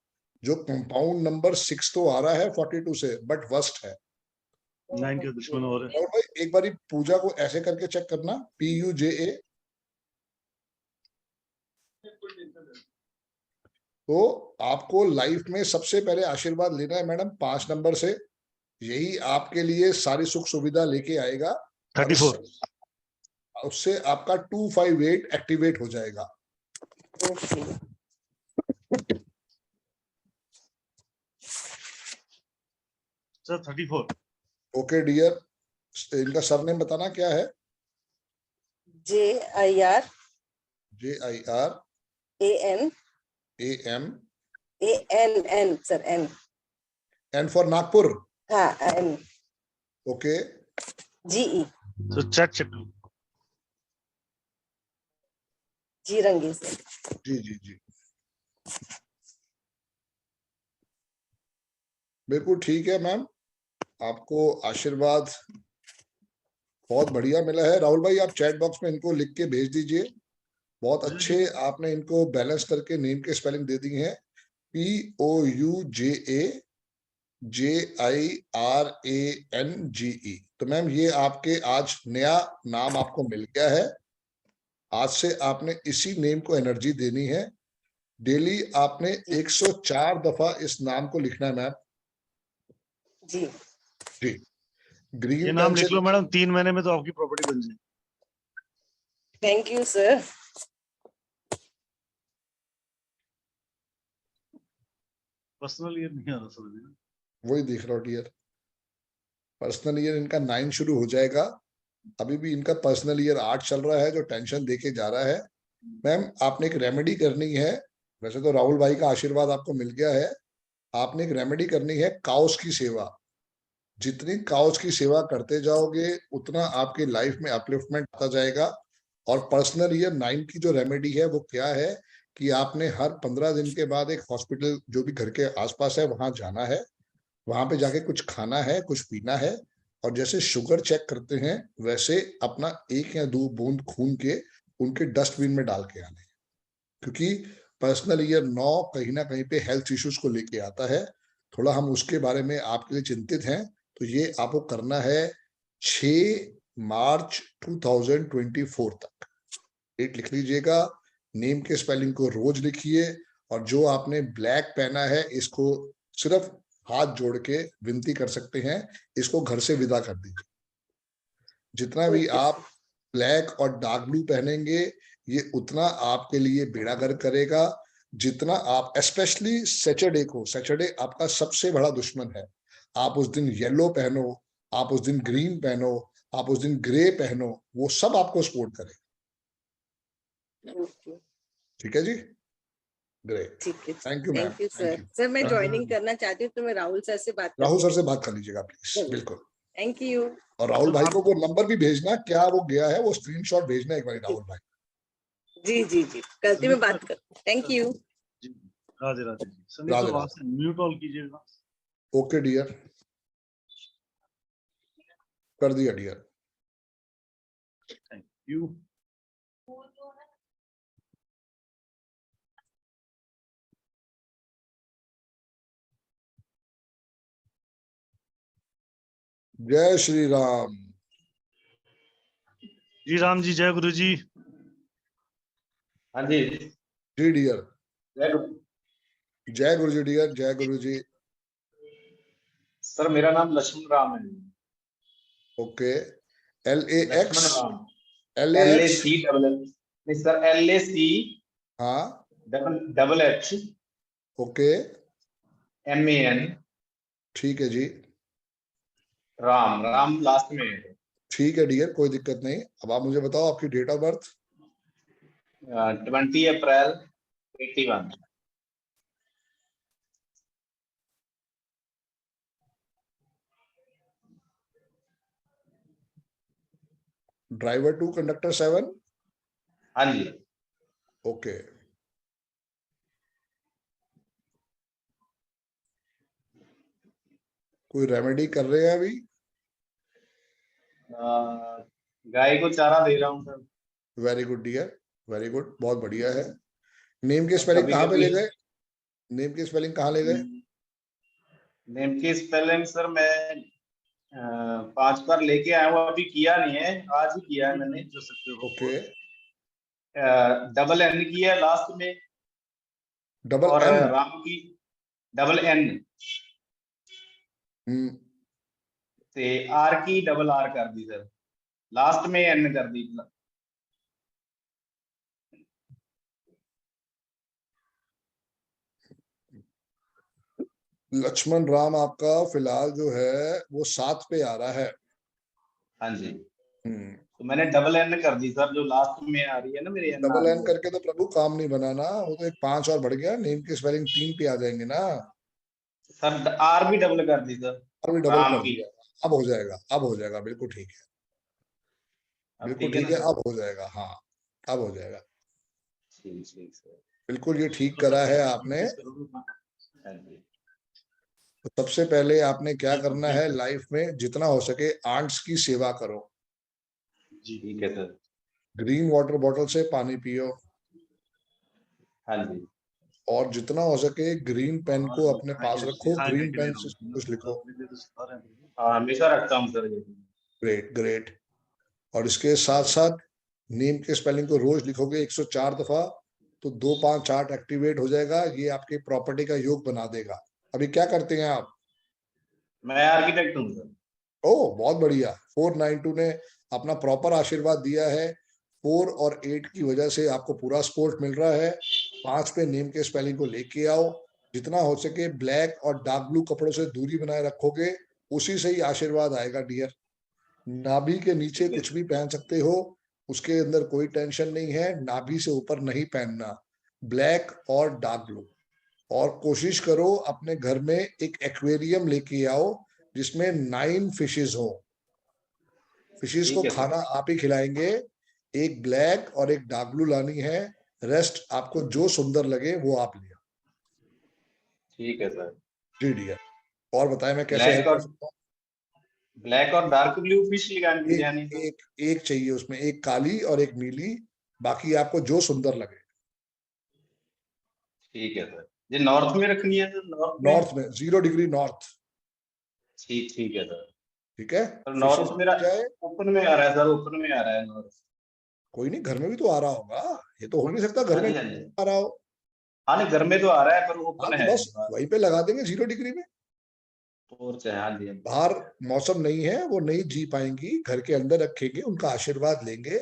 जो कंपाउंड नंबर 6 तो आ रहा है 42 से, बट वर्स्ट है। 9 के दुश्मन हो रहे हैं। और भाई एक बारी पूजा को ऐसे करके चेक करना, PUJA। तो आपको लाइफ में सबसे पहले आशीर्वाद लेना है मैडम 5 नंबर से, यही आपके लिए सारी सुख सुविधा लेके आएगा। 34 उससे आपका 258 एक्टिवेट हो जाएगा। ओके सर 34 ओके डियर, इनका सरनेम बताना क्या है? JIR JIR AN AM ANN sir N N for Nagpur. हाँ N okay GE sir check check जी रंगे सर। जी बिल्कुल ठीक है मैम, आपको आशीर्वाद बहुत बढ़िया मिला है। राहुल भाई आप चैट बॉक्स में इनको लिख के भेज दीजिए। बहुत अच्छे आपने इनको बैलेंस करके नेम के स्पेलिंग दे दी हैं, POUJAJIRANGE। तो मैम ये आपके आज नया नाम आपको मिल गया है। आज से आपने इसी नेम को एनर्जी देनी है। डेली आपने 104 दफा इस नाम को लिखना है मैम। जी जी ये ग्रीन नाम पेन लिख से। लो मैडम, 3 महीने में तो आपकी प्रॉपर्टी बन जाएगी। Thank you sir. Personal year नहीं आ रहा सर अभी। वही देख रहा हूँ डियर, पर्सनल ईयर इनका 9 शुरू हो जाएगा। अभी भी इनका पर्सनल ईयर 8 चल रहा है, जो टेंशन देके जा रहा है। मैम आपने एक रेमेडी करनी है। वैसे तो राहुल भाई का आशीर्वाद आपको मिल गया है। आपने एक रेमेडी करनी है, काउस की सेवा। जितनी काउस की सेवा करते जाओगे उतना आपके लाइफ में अपलिफ्टमेंट आता जाएगा। और पर्सनल ईयर 9 की जो रेमेडी है वो क्या है कि आपने हर 15 दिन के बाद एक हॉस्पिटल जो भी घर के आसपास है वहां जाना है। वहां पे जाके कुछ खाना है, कुछ पीना है, और जैसे शुगर चेक करते हैं वैसे अपना 1 या 2 बूंद खून के उनके डस्टबिन में डाल के आने। क्योंकि पर्सनल ईयर 9 कहीं ना कहीं पे हेल्थ इश्यूज को लेके आता है। थोड़ा हम उसके बारे में आपके लिए चिंतित हैं। तो ये आपको करना है 6 मार्च 2024 तक। डेट लिख लीजिएगा, नेम के स्पेलिंग को रोज लिखिए, और जो आपने ब्लैक पहना है इसको सिर्फ हाथ जोड़ के विनती कर सकते हैं, इसको घर से विदा कर दीजिए। जितना भी आप ब्लैक और डार्क ब्लू पहनेंगे ये उतना आपके लिए बेड़ा गर्क करेगा। जितना आप स्पेशली सैटरडे को, सैटरडे आपका सबसे बड़ा दुश्मन है। आप उस दिन येलो पहनो, आप उस दिन ग्रीन पहनो, आप उस दिन ग्रे पहनो, वो सब आपको सपोर्ट करेगा। ठीक है जी, ग्रेट, ठीक है thank you ma'am, thank you thank sir. You. Sir मैं ज्वाइनिंग करना चाहती हूँ तो मैं राहुल सर से बात राहुल सर करती से बात कर लीजिएगा प्लीज, हूँ। बिल्कुल। Thank you. और राहुल भाई को वो नंबर भी भेजना, क्या वो गया है वो स्क्रीनशॉट भेजना एक बार राहुल भाई। जी जी जी करती मैं बात कर। Thank you. जी राधे राधे जी। संदीप राधे सर वहां राधे। से म्यूट ऑल कीजिएगा। ओके डियर, कर दिया डियर। Thank you. जय श्री राम। जी राम जी, जय गुरु जी। हाँ जी जी डियर, जय गुरु। जय गुरु जी डियर, जय गुरु जी। सर मेरा नाम लक्ष्मण राम है। Okay, Laxman LAX, Ram. LAX। LAC double नहीं सर, LAC हाँ डबल H ओके, MAN ठीक है जी, राम। राम लास्ट में है। ठीक है डियर, कोई दिक्कत नहीं। अब आप मुझे बताओ आपकी डेट ऑफ बर्थ। 20 अप्रैल 81। Driver 2 conductor 7। हाँ जी ओके, कोई रेमेडी कर रहे हैं अभी? गाय को चारा दे रहा हूँ sir. Very good dear, very good, बहुत बढ़िया है। नेम के और स्पेलिंग कभी कहाँ पे ले कभी गए? नेम के स्पेलिंग कहाँ ले गए? नेम की स्पेलिंग सर मैं 5 बार लेके आया हूँ, अभी किया नहीं है, आज ही किया है मैंने। जो सकते हो ओके, डबल एन की है लास्ट में, डबल और एम। राम की डबल एन, ते आर की डबल आर कर दी सर, लास्ट में एन कर दी। लक्ष्मण राम आपका फिलहाल जो है वो 7 पे आ रहा है। हाँ जी, हम्म, तो मैंने डबल एन कर दी सर, जो लास्ट में आ रही है ना मेरी एन आ डबल रही एन है। करके तो प्रभु काम नहीं बनाना, वो तो एक 5 और बढ़ गया, नेम की स्पेलिंग 3 पे आ जाएंगे ना। सर आर भी डबल कर दी सर, और भी डबल राम कर की। दिया। अब हो जाएगा, अब हो जाएगा, बिल्कुल ठीक है, अब बिल्कुल ठीक है ठीक ना है, सर? अब हो जाएगा। हाँ, अब हो जाएगा, ठीक ठीक सर। बिल्कुल ये ठीक तो करा सर है फर्स्ट आपने। नोटिस करोगे? हाँ जी तो सबसे पहले आपने क्या बिल्कुल करना है बिल्कुल। लाइफ में, जितना हो सके आंट्स की सेवा करो। जी ठीक है सर। ग्रीन वाटर बॉटल से पानी पियो, हाँ जी और जितना हो सके ग्रीन पेन और को वो अपने हाई पास रखो, ग्रीन हाईलाइट ले पेन रहा से हूँ ना, कुछ तो लिखो। अपने लिए तो सिखा रहे हैं। हाँ, हमेशा रखता हूँ सर ये। Great great. और इसके साथ साथ नेम के स्पेलिंग को रोज लिखोगे 104 दफा, तो 2 5 8 एक्टिवेट हो जाएगा, ये आपके प्रॉपर्टी का योग बना देगा। अभी क्या करते हैं आप? मैं आर्किटेक्ट हूँ सर। ओह बहुत बढ़िया, 492 ने अपना प्रॉपर आशीर्वाद दिया है। 4 और 8 की वजह से आपको पूरा सपोर्ट मिल रहा है। 5 पे नेम के स्पेलिंग को लेके आओ। जितना हो सके ब्लैक और डार्क ब्लू कपड़ों से दूरी बनाए रखोगे, उसी से ही आशीर्वाद आएगा डियर। नाभि के नीचे ठीक है कुछ भी पहन सकते हो, उसके अंदर कोई टेंशन नहीं है, नाभि से ऊपर नहीं पहनना, ब्लैक और डार्क ब्लू। और कोशिश करो अपने घर में एक एक्वेरियम लेके आओ जिसमें 9 फिशेस हो। फिशेस को ठीक है सर। खाना आप ही खिलाएंगे। एक ब्लैक और एक डार्क ब्लू लानी है, रेस्ट आपको जो सुंदर लगे वो आप लिया। ठीक है सर। जी डियर, और बताएं मैं कैसे ब्लैक हेल्प कर और सकता हूँ? डार्क ब्लू फिश एक लेनी सर। एक एक चाहिए उसमें, एक काली और एक नीली, बाकी आपको जो सुंदर लगे। ठीक है सर। ये नॉर्थ में रखनी है सर, नॉर्थ में? नॉर्थ में 0 डिग्री नॉर्थ। ठीक ठीक है सर। ठीक है, तो फिशेस नॉर्थ मेरा जाए। ओपन में आ रहा है सर, ओपन में आ रहा है नॉर्थ। कोई नहीं, घर में भी तो आ रहा होगा, ये तो हो नहीं सकता घर हाँ में जी हाँ जी। आ रहा हो। हाँ नहीं, घर में तो आ रहा है पर हाँ ओपन तो है बस बाहर। वहीं पे लगा देंगे 0 डिग्री में। और चाहे हाँ जी हाँ जी। बाहर मौसम नहीं है, वो नहीं जी पाएंगी, घर के अंदर रखेंगे, उनका आशीर्वाद लेंगे।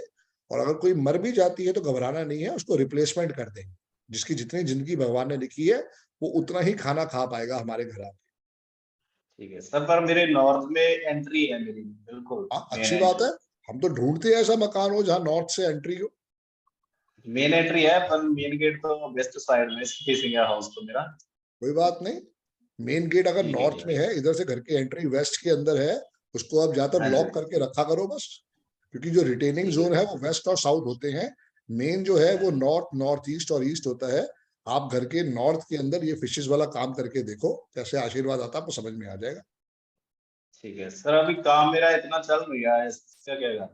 और अगर कोई मर भी जाती है तो घबराना नहीं है, उसको रिप्लेसमेंट कर देंगे। जिसकी जितनी जिंदगी भगवान ने लिखी है वो उतना ही खाना खा पाएगा हमारे घर आके। ठीक है सर, पर मेरे नॉर्थ में एंट्री है मेरी, बिल्कुल हाँ मेन अच्छी बात है, एंट्री। हम तो ढूंढते हैं ऐसा मकान हो जहाँ नॉर्थ से एंट्री हो। मेन एंट्री है, पर मेन गेट तो वेस्ट साइड में फेसिंग है हाउस तो मेरा। कोई बात नहीं, मेन गेट अगर ठीक है नॉर्थ ठीक में है। है, इधर से घर की एंट्री वेस्ट के अंदर है, उसको आप ज्यादातर हाँ जी। लॉक करके रखा करो बस। क्योंकि जो रिटेनिंग ठीक जोन है। है वो वेस्ट और साउथ होते हैं, मेन जो है हाँ वो जी। नॉर्थ नॉर्थ ईस्ट और ईस्ट होता है। आप घर के नॉर्थ के अंदर ये फिशेस वाला काम करके देखो, कैसे आशीर्वाद आता है आपको समझ में आ जाएगा। ठीक है सर, अभी काम मेरा इतना चल रहा है, इसका क्या करना?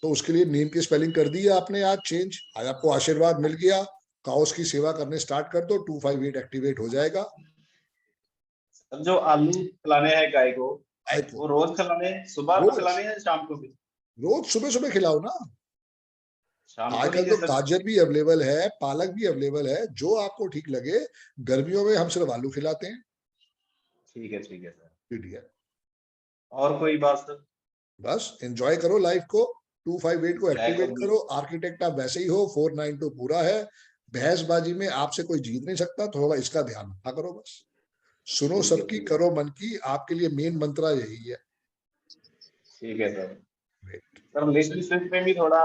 तो उसके लिए नेम की स्पेलिंग कर दी है आपने आज चेंज, आज आपको आशीर्वाद मिल गया। काउस की सेवा करने स्टार्ट कर दो, 258 एक्टिवेट हो जाएगा। सर जो आलू खिलाने हैं गाय को, गाय को वो रोज खिलाने हैं, सुबह रोज, खिलाने हैं शाम को भी? रोज सुबह सुबह खिलाओ ना। शाम को आजकल नहीं है तो सर? गाजर भी अवेलेबल है, पालक भी अवेलेबल है, जो आपको ठीक लगे। गर्मियों में हम सिर्फ आलू खिलाते हैं। ठीक है सर। ठीक, और कोई बात सर? बस एंजॉय करो लाइफ को। 258 को ब्लैक एक्टिवेट और ब्लू। करो, आर्किटेक्ट आप वैसे ही हो, 492 पूरा है। बहसबाजी में आपसे कोई जीत नहीं सकता, थोड़ा इसका ध्यान रखा करो बस। सुनो सबकी, ठीक है करो मन की, आपके लिए मेन मंत्र यही है। ठीक है सर। सर रिलेशनशिप में भी थोड़ा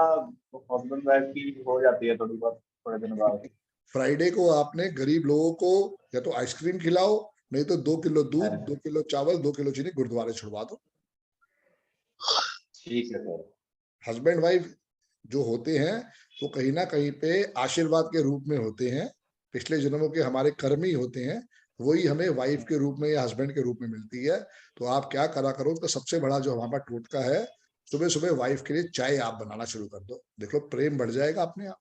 हस्बैंड वाइफ की हो जाती है थोड़ी बहुत, थोड़े दिन बाद। फ्राइडे को आपने गरीब लोगों को या तो आइसक्रीम खिलाओ, नहीं तो 2 किलो दूध, हाँ, 2 किलो चावल, 2 किलो चीनी गुरुद्वारे छुड़वा दो। ठीक है सर। हस्बैंड वाइफ जो होते हैं वो कहीं ना कहीं पे आशीर्वाद के रूप में होते हैं, पिछले जन्मों के हमारे कर्म ही होते हैं। वही हमें वाइफ के रूप में या हस्बैंड के रूप में मिलती है। तो आप क्या करा करो, उसका सबसे बड़ा जो हमारा टोटका है, सुबह सुबह वाइफ के लिए चाय आप बनाना शुरू कर दो, देख लो प्रेम बढ़ जाएगा अपने आप।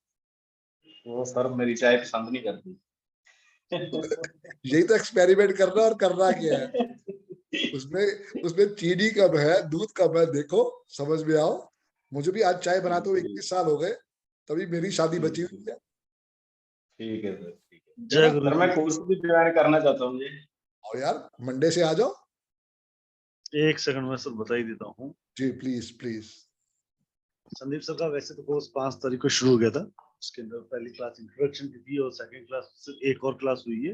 वो सर मेरी चाय पसंद नहीं करती। यही तो एक्सपेरिमेंट करना, और करना क्या है उसमें, उसमें चीनी कम है, दूध कम है, देखो समझ में आओ। मुझे भी आज चाय बनाते हुए 21 साल हो गए, तभी मेरी शादी बची हुई है। ठीक है सर, ठीक है जय गुरु सर। मैं कोर्स भी ज्वाइन करना चाहता हूँ जी। और यार मंडे से आ जाओ। एक सेकंड में सर बता ही देता हूँ। जी प्लीज प्लीज। संदीप सर का वैसे तो कोर्स 5 तारीख को शुरू हो गया था। उसके अंदर पहली क्लास इंट्रोडक्शन की थी और सेकंड क्लास एक और क्लास हुई है,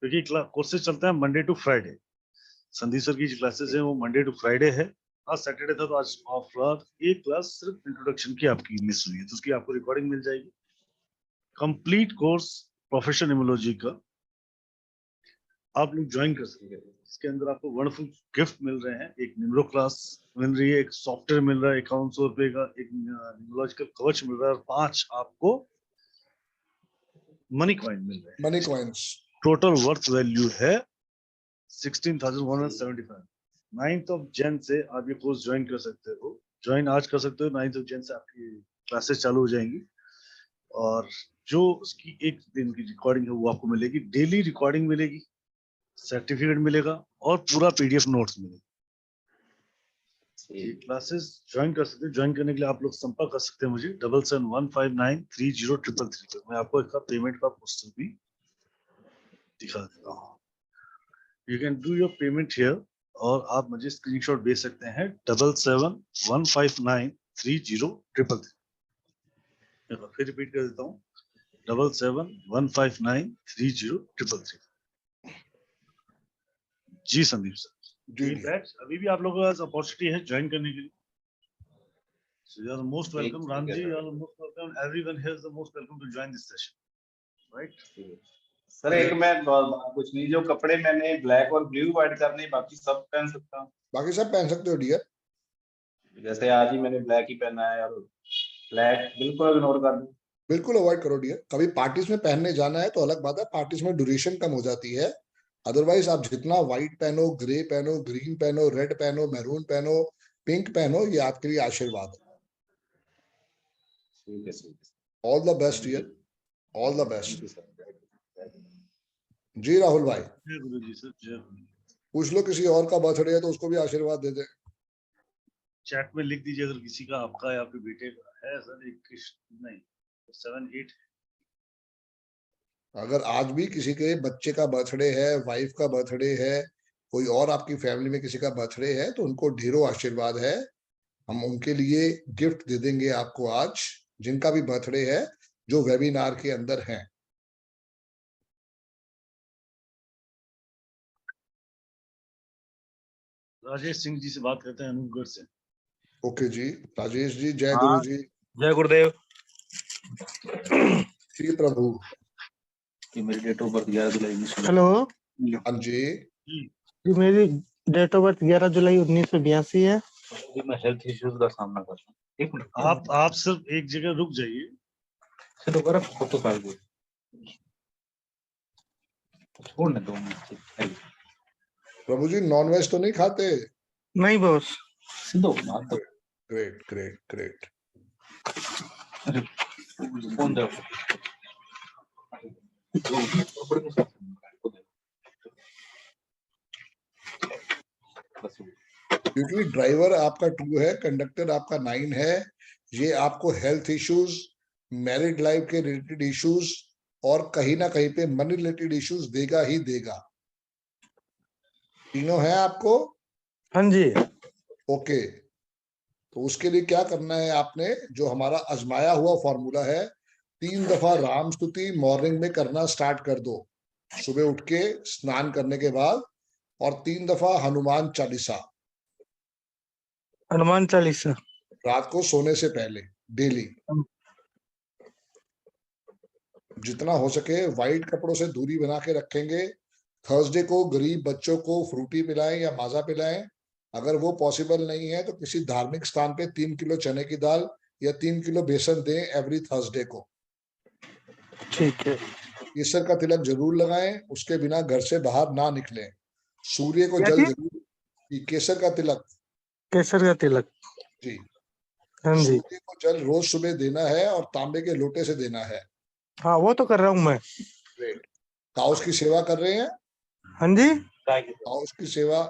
क्योंकि कोर्सेज चलते हैं Monday to Friday. Sandeep sir की जो क्लासेस है वो मंडे टू फ्राइडे है। आज सैटरडे था तो आज ऑफ रहा। एक क्लास सिर्फ इंट्रोडक्शन की आपकी मिस हुई है, तो उसकी आपको रिकॉर्डिंग मिल जाएगी। कंप्लीट कोर्स प्रोफेशनल इम्यूनोलॉजी का आप लोग ज्वाइन कर सकते हैं। इसके अंदर आपको वंडरफुल गिफ्ट मिल रहे हैं। एक निम्रो क्लास मिल रही है, एक सॉफ्टवेयर मिल रहा है 5100 रुपए का, एक निम्रोलॉजिकल कवच मिल रहा है, और 5 आपको मनी कॉइन मिल रहे हैं। Money coins total worth value है 16,175। 9th of Jan से आप ये कोर्स ज्वाइन कर सकते हो। ज्वाइन आज कर सकते हो, 9th of Jan से आपकी क्लासेस चालू हो जाएंगी। और जो उसकी एक दिन की रिकॉर्डिंग है वो आपको मिलेगी, डेली रिकॉर्डिंग मिलेगी, सर्टिफिकेट मिलेगा और पूरा पीडीएफ नोट्स मिलेगा। ये क्लासेस ज्वाइन कर सकते हैं। ज्वाइन करने के लिए आप लोग संपर्क कर सकते हैं मुझे 7715930333 पे। मैं आपको इसका पेमेंट का पोस्टर भी दिखा देता हूँ। You can do your payment here, और आप मुझे स्क्रीनशॉट भेज सकते हैं 7715930333। फिर रिपीट कर देता हूँ 7715930333। जी संदीप सर, जी बैच अभी भी आप लोगों के पास अपॉर्चुनिटी है ज्वाइन करने के लिए। So you are most welcome, Ramji. You are most welcome. Everyone here is the most welcome to join this session, right? Sir एक मैं बात पूछनी, जो कपड़े मैंने ब्लैक और ब्लू व्हाइट करने, बाकी सब पहन सकता हूँ? बाकी सब पहन सकते हो डियर। जैसे आज ही मैंने ब्लैक ही पहना है, और ब्लैक बिल्कुल इग्नोर कर दूं? बिल्कुल अवॉइड करो डियर। कभी पार्टीज में पहनने जाना है तो अलग बात है, पार्टीज में ड्यूरेशन कम हो जाती है। अदरवाइज आप जितना व्हाइट पहनो, ग्रे पहनो, ग्रीन पहनो, रेड पहनो, मैरून पहनो, पिंक पहनो, ये आपके लिए आशीर्वाद है। ठीक है सर। All the best dear, all the best. जी राहुल भाई, जय गुरु जी सर, जय गुरु। पूछ लो किसी और का बर्थडे है तो उसको भी आशीर्वाद दे दे। चैट में लिख दीजिए अगर किसी का, आपका या आपके बेटे का है सर। 21 नहीं 7-8। अगर आज भी किसी के बच्चे का बर्थडे है, वाइफ का बर्थडे है, कोई और आपकी फैमिली में किसी का बर्थडे है, तो उनको ढेरों आशीर्वाद है। हम उनके लिए गिफ्ट दे देंगे आपको आज, जिनका भी बर्थडे है, जो वेबिनार के अंदर हैं। राजेश सिंह जी से बात करते हैं, अनूपगढ़ से। ओके जी, राजेश जी, जय गुरु जी। जय गुरुदेव। श्री प्रभु। मेरी डेट ऑफ बर्थ 11 जुलाई 1982। हेलो हाँ जी, जी, मेरी डेट ऑफ बर्थ 11 जुलाई 1982 है। मैं हेल्थ इश्यूज का सामना कर रहा हूँ। एक मिनट आप सिर्फ एक जगह रुक जाइए। चलो कर फोटो काट दो, छोड़ने दो मिनट। प्रभु जी नॉन वेज तो नहीं खाते? नहीं बॉस। सिद्धो मार दो। Great great great. फोन दो। क्योंकि ड्राइवर आपका 2 है, कंडक्टर आपका 9 है। ये आपको हेल्थ इश्यूज, मैरिड लाइफ के रिलेटेड इश्यूज और कहीं ना कहीं पे मनी रिलेटेड इश्यूज देगा ही देगा। तीनों है आपको? हाँ जी। ओके, तो उसके लिए क्या करना है आपने, जो हमारा आजमाया हुआ फॉर्मूला है, 3 दफा राम स्तुति मॉर्निंग में करना स्टार्ट कर दो, सुबह उठ के स्नान करने के बाद, और 3 दफा हनुमान चालीसा हनुमान चालीसा रात को सोने से पहले डेली। जितना हो सके व्हाइट कपड़ों से दूरी बना के रखेंगे। थर्सडे को गरीब बच्चों को फ्रूटी पिलाएं या माजा पिलाएं। अगर वो पॉसिबल नहीं है तो किसी धार्मिक स्थान पे 3 किलो चने की दाल या 3 किलो बेसन दें एवरी थर्सडे को। ठीक है। केसर का तिलक जरूर लगाएं, उसके बिना घर से बाहर ना निकलें। सूर्य को क्या जल चीज? जरूर, केसर का तिलक केसर का तिलक। जी, हाँ जी, सूर्य को जल रोज सुबह देना है और तांबे के लोटे से देना है। हाँ वो तो कर रहा हूँ मैं। ग्रेट। काउस की सेवा कर रहे हैं? हाँ जी, काउस की सेवा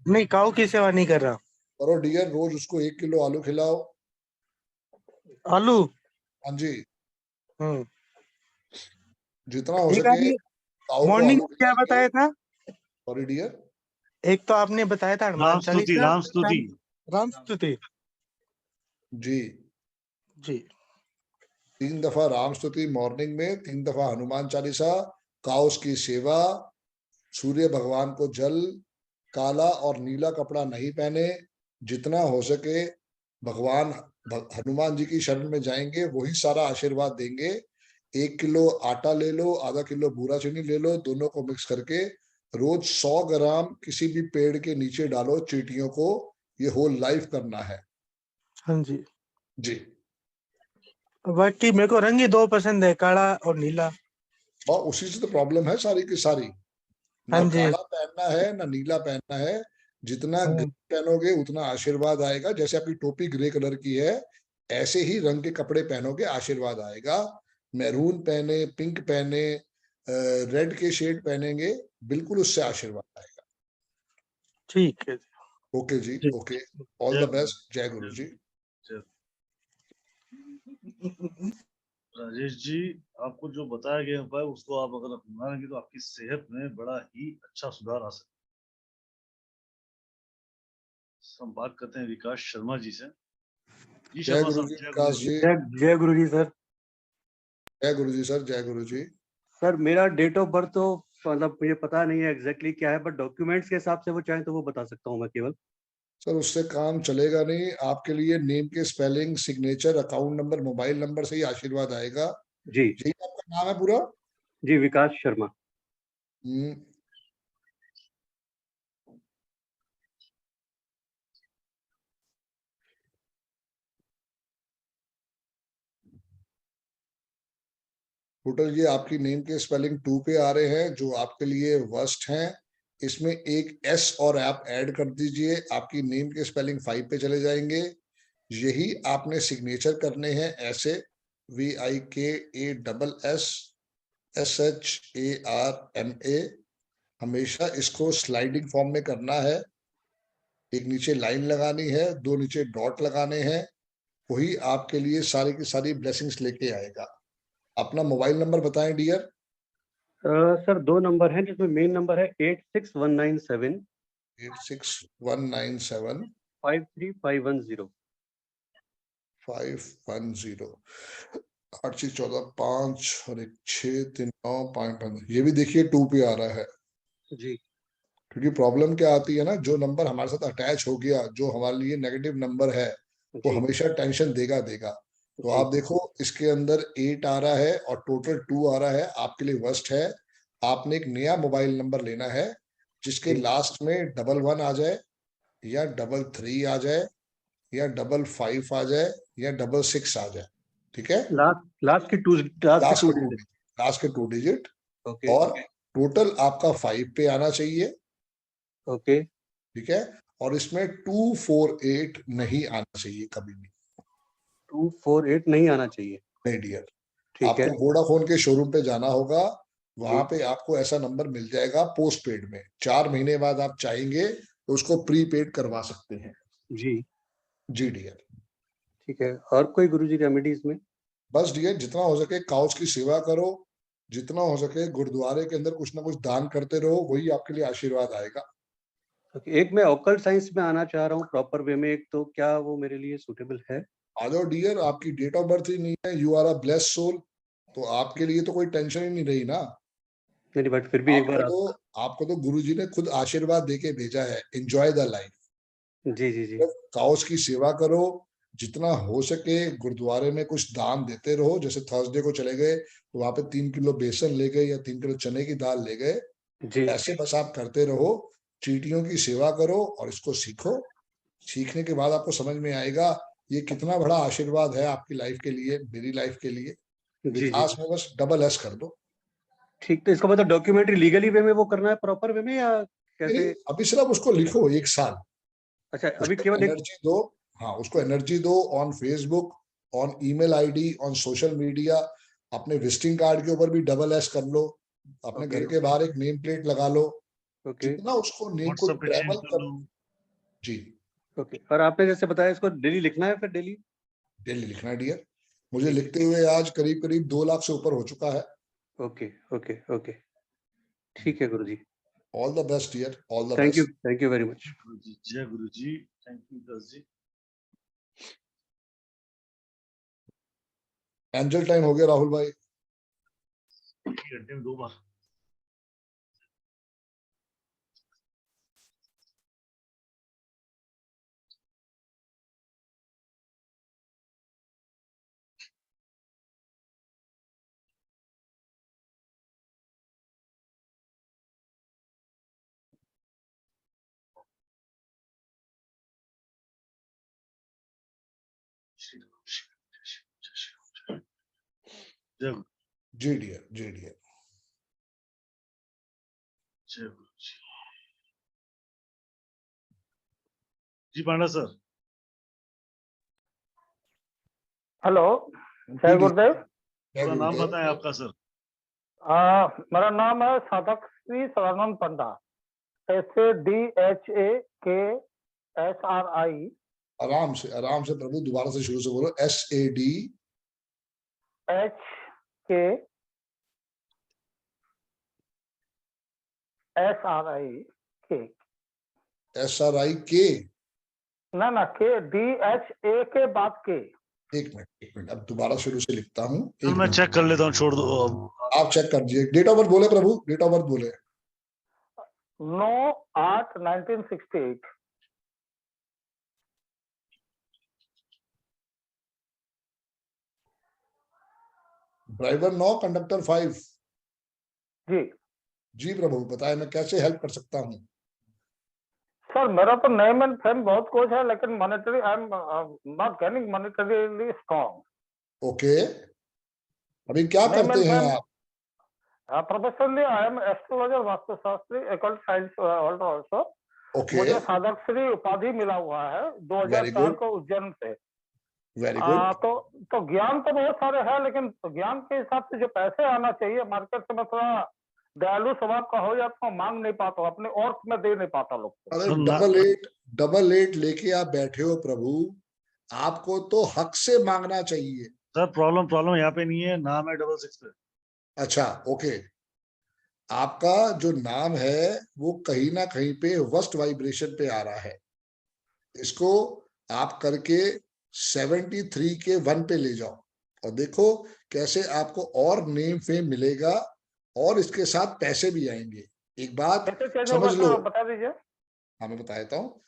नहीं काऊ की सेवा नहीं कर रहा। करो डियर, रोज उसको 1 किलो आलू खिलाओ। आलू, हाँ जी, हम्म, जितना हो एक सके आपने काऊ को मॉर्निंग आलू क्या खिलाइए। बताया था? सॉरी डियर, एक तो आपने बताया था हनुमान राम स्तुति, चालीसा, राम स्तुति। राम स्तुति जी जी। 3 दफा राम स्तुति मॉर्निंग में, 3 दफा हनुमान चालीसा, काउस की सेवा, सूर्य भगवान को जल, काला और नीला कपड़ा नहीं पहने, जितना हो सके भगवान हनुमान जी की शरण में जाएंगे, वही सारा आशीर्वाद देंगे। 1 किलो आटा ले लो, आधा किलो बूरा चीनी ले लो, दोनों को मिक्स करके रोज 100 ग्राम किसी भी पेड़ के नीचे डालो चींटियों को। ये होल लाइफ करना है। हाँ जी, जी, बाकी मेरे को रंग ही दो पसंद है, काला और नीला। और उसी से तो प्रॉब्लम है सारी की सारी। ना हाँ जी, काला पहनना है ना नीला पहनना है। जितना ग्रे पहनोगे उतना आशीर्वाद आएगा। जैसे आपकी टोपी ग्रे कलर की है, ऐसे ही रंग के कपड़े पहनोगे आशीर्वाद आएगा। मैरून पहने, पिंक पहने, रेड के शेड पहनेंगे, बिल्कुल उससे आशीर्वाद आएगा। ठीक है ओके जी, जी। Okay, all the best. जय गुरु जी। राजेश जी, आपको जो बताया गया उपाय उसको आप अगर अपनाएंगे तो आपकी सेहत में बड़ा ही अच्छा सुधार आ सकता है। हम बात करते हैं विकास शर्मा जी से। जी जय शर्मा गुरु साहब, जी जय विकास गुरु जी। जय गुरु जी सर। जय गुरु जी सर, जय गुरु जी। सर मेरा डेट ऑफ बर्थ तो मतलब मुझे पता नहीं है एग्जैक्टली क्या है, बट डॉक्यूमेंट्स के हिसाब से वो चाहे तो वो बता सकता हूँ मैं केवल। सर उससे काम चलेगा नहीं। आपके लिए नेम के spelling, signature, account number, mobile number से ही आशीर्वाद आएगा। जी यही आपका नाम है पूरा? जी, विकास शर्मा। हम्म, टोटल ये आपकी नेम के स्पेलिंग 2 पे आ रहे हैं, जो आपके लिए वर्स्ट हैं। इसमें एक एस और आप ऐड कर दीजिए, आपकी नेम के स्पेलिंग 5 पे चले जाएंगे। यही आपने सिग्नेचर करने हैं ऐसे, VIKASSHARMA। हमेशा इसको स्लाइडिंग फॉर्म में करना है। एक नीचे लाइन लगानी है, 2 नीचे डॉट लगाने हैं। वही आपके लिए सारी की सारी ब्लेसिंग्स लेके आएगा। अपना मोबाइल नंबर बताएं डियर। सर 2 नंबर हैं जिसमें मेन नंबर है 86197 86197 53510। 510 8 6 14 5 और 1 6 3 9 5 5। ये भी देखिए 2 पे आ रहा है। जी क्योंकि प्रॉब्लम क्या आती है ना, जो नंबर हमारे साथ अटैच हो गया, जो हमारे लिए नेगेटिव नंबर है, वो जी हमेशा टेंशन देगा देगा। तो जी आप देखो इसके अंदर 8 आ रहा है और टोटल 2 आ रहा है, आपके लिए वर्स्ट है। आपने एक नया मोबाइल नंबर लेना है जिसके जी। लास्ट में 11 आ जाए, या 33 आ जाए, या 55 आ जाए, या 66 आ जाए। ठीक है, लास्ट के लास्ट 2 के 2 डिजिट। लास्ट के 2 डिजिट। ओके और टोटल आपका 5 पे आना चाहिए। ओके। ठीक है, और इसमें 248 नहीं आना चाहिए कभी भी। 248 नहीं आना चाहिए। नहीं डियर, ठीक है आपको वोडाफोन के शोरूम पे जाना होगा। वहां जी पे आपको ऐसा नंबर मिल जाएगा पोस्ट पेड में। 4 महीने बाद आप चाहेंगे तो उसको प्रीपेड करवा सकते हैं। जी। जी डियर। ठीक है, और कोई गुरुजी रेमेडीज में? बस डियर, जितना हो सके काउच की सेवा करो, जितना हो सके गुरुद्वारे के अंदर कुछ ना कुछ दान करते रहो, वही आपके लिए आशीर्वाद आएगा। एक मैं ऑकल्ट साइंस में आना चाह रहा हूँ प्रॉपर वे में, एक तो क्या वो मेरे लिए सूटेबल है? आ जाओ डियर, आपकी डेट ऑफ बर्थ ही नहीं है, you are a blessed soul, तो आपके लिए तो कोई टेंशन ही नहीं रही ना। नहीं बट फिर भी एक बार आपको तो गुरुजी ने खुद आशीर्वाद देके भेजा है, एंजॉय द लाइफ। जी जी जी काउस की सेवा करो, जितना हो सके गुरुद्वारे में कुछ दान देते रहो। जैसे थर्सडे को चले गए तो वहां पे 3 किलो बेसन ले गए या 3 किलो चने की दाल ले गए। जी। ऐसे बस आप करते रहो, चींटियों की सेवा करो और इसको सीखो। सीखने के बाद आपको समझ में आएगा ये कितना बड़ा आशीर्वाद है आपकी लाइफ के लिए, मेरी लाइफ के लिए। जी जी विकास में बस डबल एस कर दो। ठीक, तो इसका मतलब डॉक्यूमेंट्री लीगली वे में वो करना है प्रॉपर वे में या नहीं, कैसे? अभी सिर्फ उसको लिखो 1 साल, अच्छा अभी उसको केवल एक। एनर्जी दो। हाँ, उसको एनर्जी दो on Facebook, on email ID, on social media. अपने विजिटिंग कार्ड के ऊपर भी डबल एस कर लो, अपने घर के बाहर एक नेम प्लेट लगा लो। ओके जितना उसको नेम को व्हाट्सएप पे ट्रैवल शेयर कर कर। लो। जी, ओके। और आपने जैसे बताया इसको डेली लिखना है, फिर डेली डेली लिखना है डियर। मुझे ठीक है। लिखते हुए आज करीब करीब 2 लाख से ऊपर हो चुका है। ओके ओके ओके, ठीक है Guruji. All the best dear, all the thank you, best. Thank you very much. जय गुरु ji. Thank you Das ji. Angel time हो गया राहुल भाई। 1 घंटे में 2 बार। जय गुरु जी डियर, जी डियर। जय गुरु जी। जी पांडा सर। हेलो, जय गुरुदेव। पूरा नाम बताएं आपका सर। मेरा नाम है साधक श्री सदानंद पंडा, SADHAKSRI। आराम से प्रभु, दोबारा से शुरू से बोलो। SAD HKSRI SRI के। ना के DHA के बाद के। एक मिनट, अब दोबारा शुरू से लिखता हूँ। एक मैं मिनट, चेक कर लेता हूँ, छोड़ दो। आप चेक कर दीजिए। डेट ऑफ बर्थ बोले प्रभु, डेट ऑफ बर्थ बोले। 9/8/1968। Driver 9, conductor 5। जी जी प्रभु, बताएं मैं कैसे हेल्प कर सकता हूँ। सर, मेरा तो नेम एंड फेम बहुत कुछ है, लेकिन monetary I am not gaining monetarily strong. Okay, अभी क्या नेम करते एंड हैं फेम आप? प्रोफेशनली आई एम एस्ट्रोलॉजर, वास्तुशास्त्री, occult science holder also. Okay, मुझे साधक श्री उपाधि मिला हुआ है वेरी 2004 गुड, को उज्जैन से। Very good. तो ज्ञान तो बहुत सारे हैं, लेकिन ज्ञान के हिसाब से जो पैसे आना चाहिए मार्केट से, मैं थोड़ा दयालु स्वभाव का हो जाता हूँ, मांग नहीं पाता हूँ, अपने और में दे नहीं पाता लोग को। अरे सर, डबल एट लेके आप बैठे हो प्रभु, आपको तो हक से मांगना चाहिए। सर प्रॉब्लम यहाँ पे नहीं है, नाम है 66 पे। अच्छा, ओके। आपका जो नाम है वो कहीं ना कहीं पे वर्स्ट वाइब्रेशन पे आ रहा है। इसको आप करके 73 के 1 पे ले जाओ और देखो कैसे आपको और नेम फेम मिलेगा और इसके साथ पैसे भी आएंगे। एक बात कैसे चेंज होगा समझ सर, लो, आप बता दीजिए। हाँ मैं बता देता हूँ।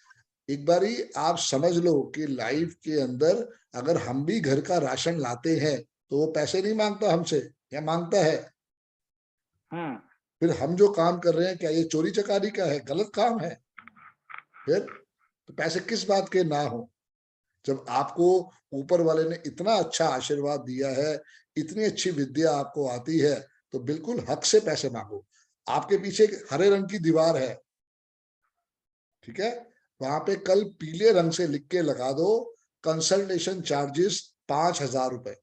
एक बारी आप समझ लो कि लाइफ के अंदर अगर हम भी घर का राशन लाते हैं तो वो पैसे नहीं मांगता हमसे, या मांगता है? फिर हम जो काम कर रहे हैं क्या ये चोरी चकारी का है? गलत काम है। फिर तो पैसे किस बात के ना हो? जब आपको ऊपर वाले ने इतना अच्छा आशीर्वाद दिया है, इतनी अच्छी विद्या आपको आती है, तो बिल्कुल हक से पैसे मांगो। आपके पीछे एक हरे रंग की दीवार है, ठीक है? वहां पे कल पीले रंग से लिख के लगा दो, कंसल्टेशन चार्जेस 5,000 रुपए।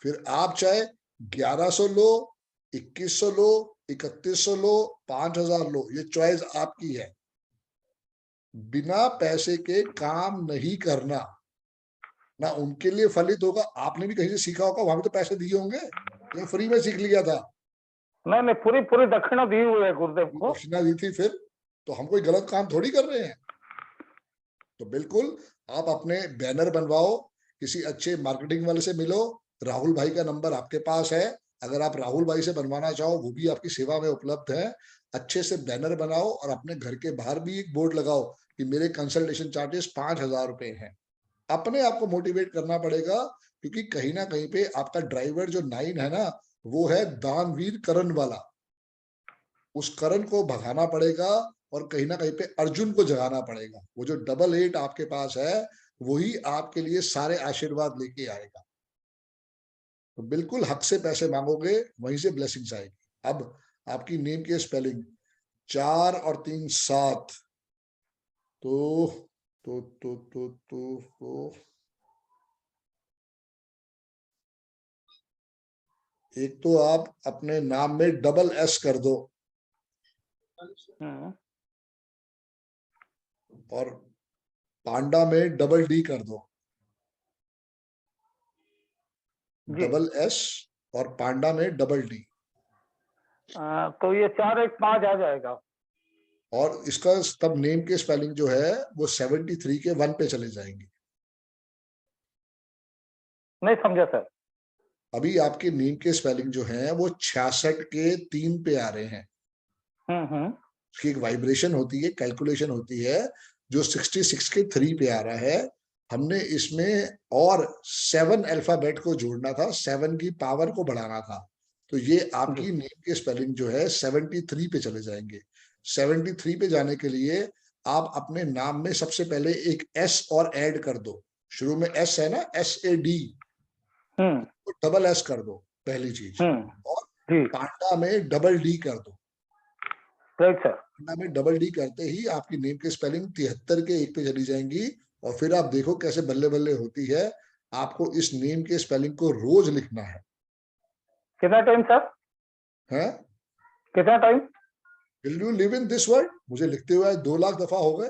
फिर आप चाहे 1100 लो, 2100 लो, 3100 लो, 5,000 लो, ये चॉइस आपकी है। बिना पैसे के काम नहीं करना, ना उनके लिए फलित होगा। आपने भी कहीं से सीखा होगा, वहां भी तो पैसे दिए होंगे या फ्री में सीख लिया था? नहीं, पूरी दक्षिणा दी हुई है गुरुदेव को। दक्षिणा दी थी, फिर तो हम कोई गलत काम थोड़ी कर रहे हैं। तो बिल्कुल आप अपने बैनर बनवाओ, किसी अच्छे मार्केटिंग वाले से मिलो। राहुल भाई का नंबर आपके पास है, अगर आप राहुल भाई से बनवाना चाहो वो भी आपकी सेवा में उपलब्ध है। अच्छे से बैनर बनाओ और अपने घर के बाहर भी एक बोर्ड लगाओ कि मेरे कंसल्टेशन चार्जेस 5,000 रुपए हैं। अपने आप को मोटिवेट करना पड़ेगा, क्योंकि कहीं ना कहीं पे आपका ड्राइवर जो 9 है ना, वो है दानवीर करण वाला। उस करण को भगाना पड़ेगा और कहीं ना कहीं पे अर्जुन को जगाना पड़ेगा। वो जो 88 आपके पास है वही आपके लिए सारे आशीर्वाद लेके आएगा। तो बिल्कुल हक से पैसे मांगोगे, वहीं से ब्लेसिंग्स आएगी। अब आपकी नेम की स्पेलिंग 4 और 3 7, तो तो एक तो आप अपने नाम में डबल एस कर दो और पांडा में डबल डी कर दो। डबल एस और पांडा में डबल डी। तो ये 4 1 5 आ जाएगा। और इसका तब नेम के स्पेलिंग जो है वो 73 के 1 पे चले जाएंगे। नहीं समझा सर। अभी आपके नेम के स्पेलिंग जो है वो 66 के 3 पे आ रहे हैं। उसकी एक वाइब्रेशन होती है, कैलकुलेशन होती है, जो 66 के 3 पे आ रहा है। हमने इसमें और 7 अल्फाबेट को जोड़ना था, 7 की पावर को बढ़ाना था। तो ये आपकी नेम के स्पेलिंग जो है 73 पे चले जाएंगे। 73 पे जाने के लिए आप अपने नाम में सबसे पहले एक एस और ऐड कर दो। शुरू में एस है ना, SAD, तो डबल एस कर दो पहली चीज। और पांडा में डबल डी कर दो। पांडा में डबल डी करते ही आपकी नेम की स्पेलिंग 73 के 1 पे चली जाएंगी। और फिर आप देखो कैसे बल्ले बल्ले होती है। आपको इस नेम के स्पेलिंग को रोज लिखना है। कितना टाइम सर? है कितना time? Will you live in this world? मुझे लिखते हुए 2 लाख दफा हो गए।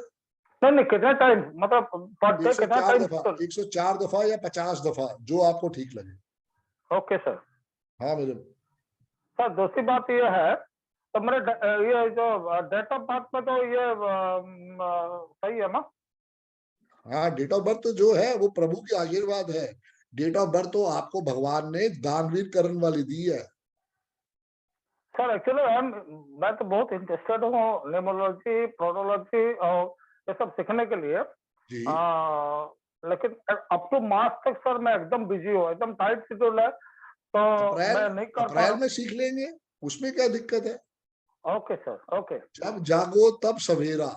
नहीं कितना टाइम, मतलब पर डे कितना 104 टाइम? दफा, 104 दफा या 50 दफा, जो आपको ठीक लगे। Okay sir. हाँ मेरे सर दूसरी बात ये है, तो मेरे ये जो डेट ऑफ बर्थ में तो ये सही है ना? हाँ, डेट ऑफ बर्थ तो जो है वो प्रभु की आशीर्वाद है। डेट ऑफ बर्थ तो आपको भगवान ने दानवीर करण वाली दी है। सर एक्चुअली मैं तो बहुत इंटरेस्टेड हूँ न्यूमरोलॉजी, प्रोडोलॉजी और ये सब सीखने के लिए। लेकिन अप टू मार्च तक सर मैं एकदम बिजी हूँ, एकदम टाइट शेड्यूल है, तो मैं नहीं कर पा रहा। अप्रैल में सीख लेंगे, उसमें क्या दिक्कत है? Okay sir, okay. जब जागो तब सवेरा।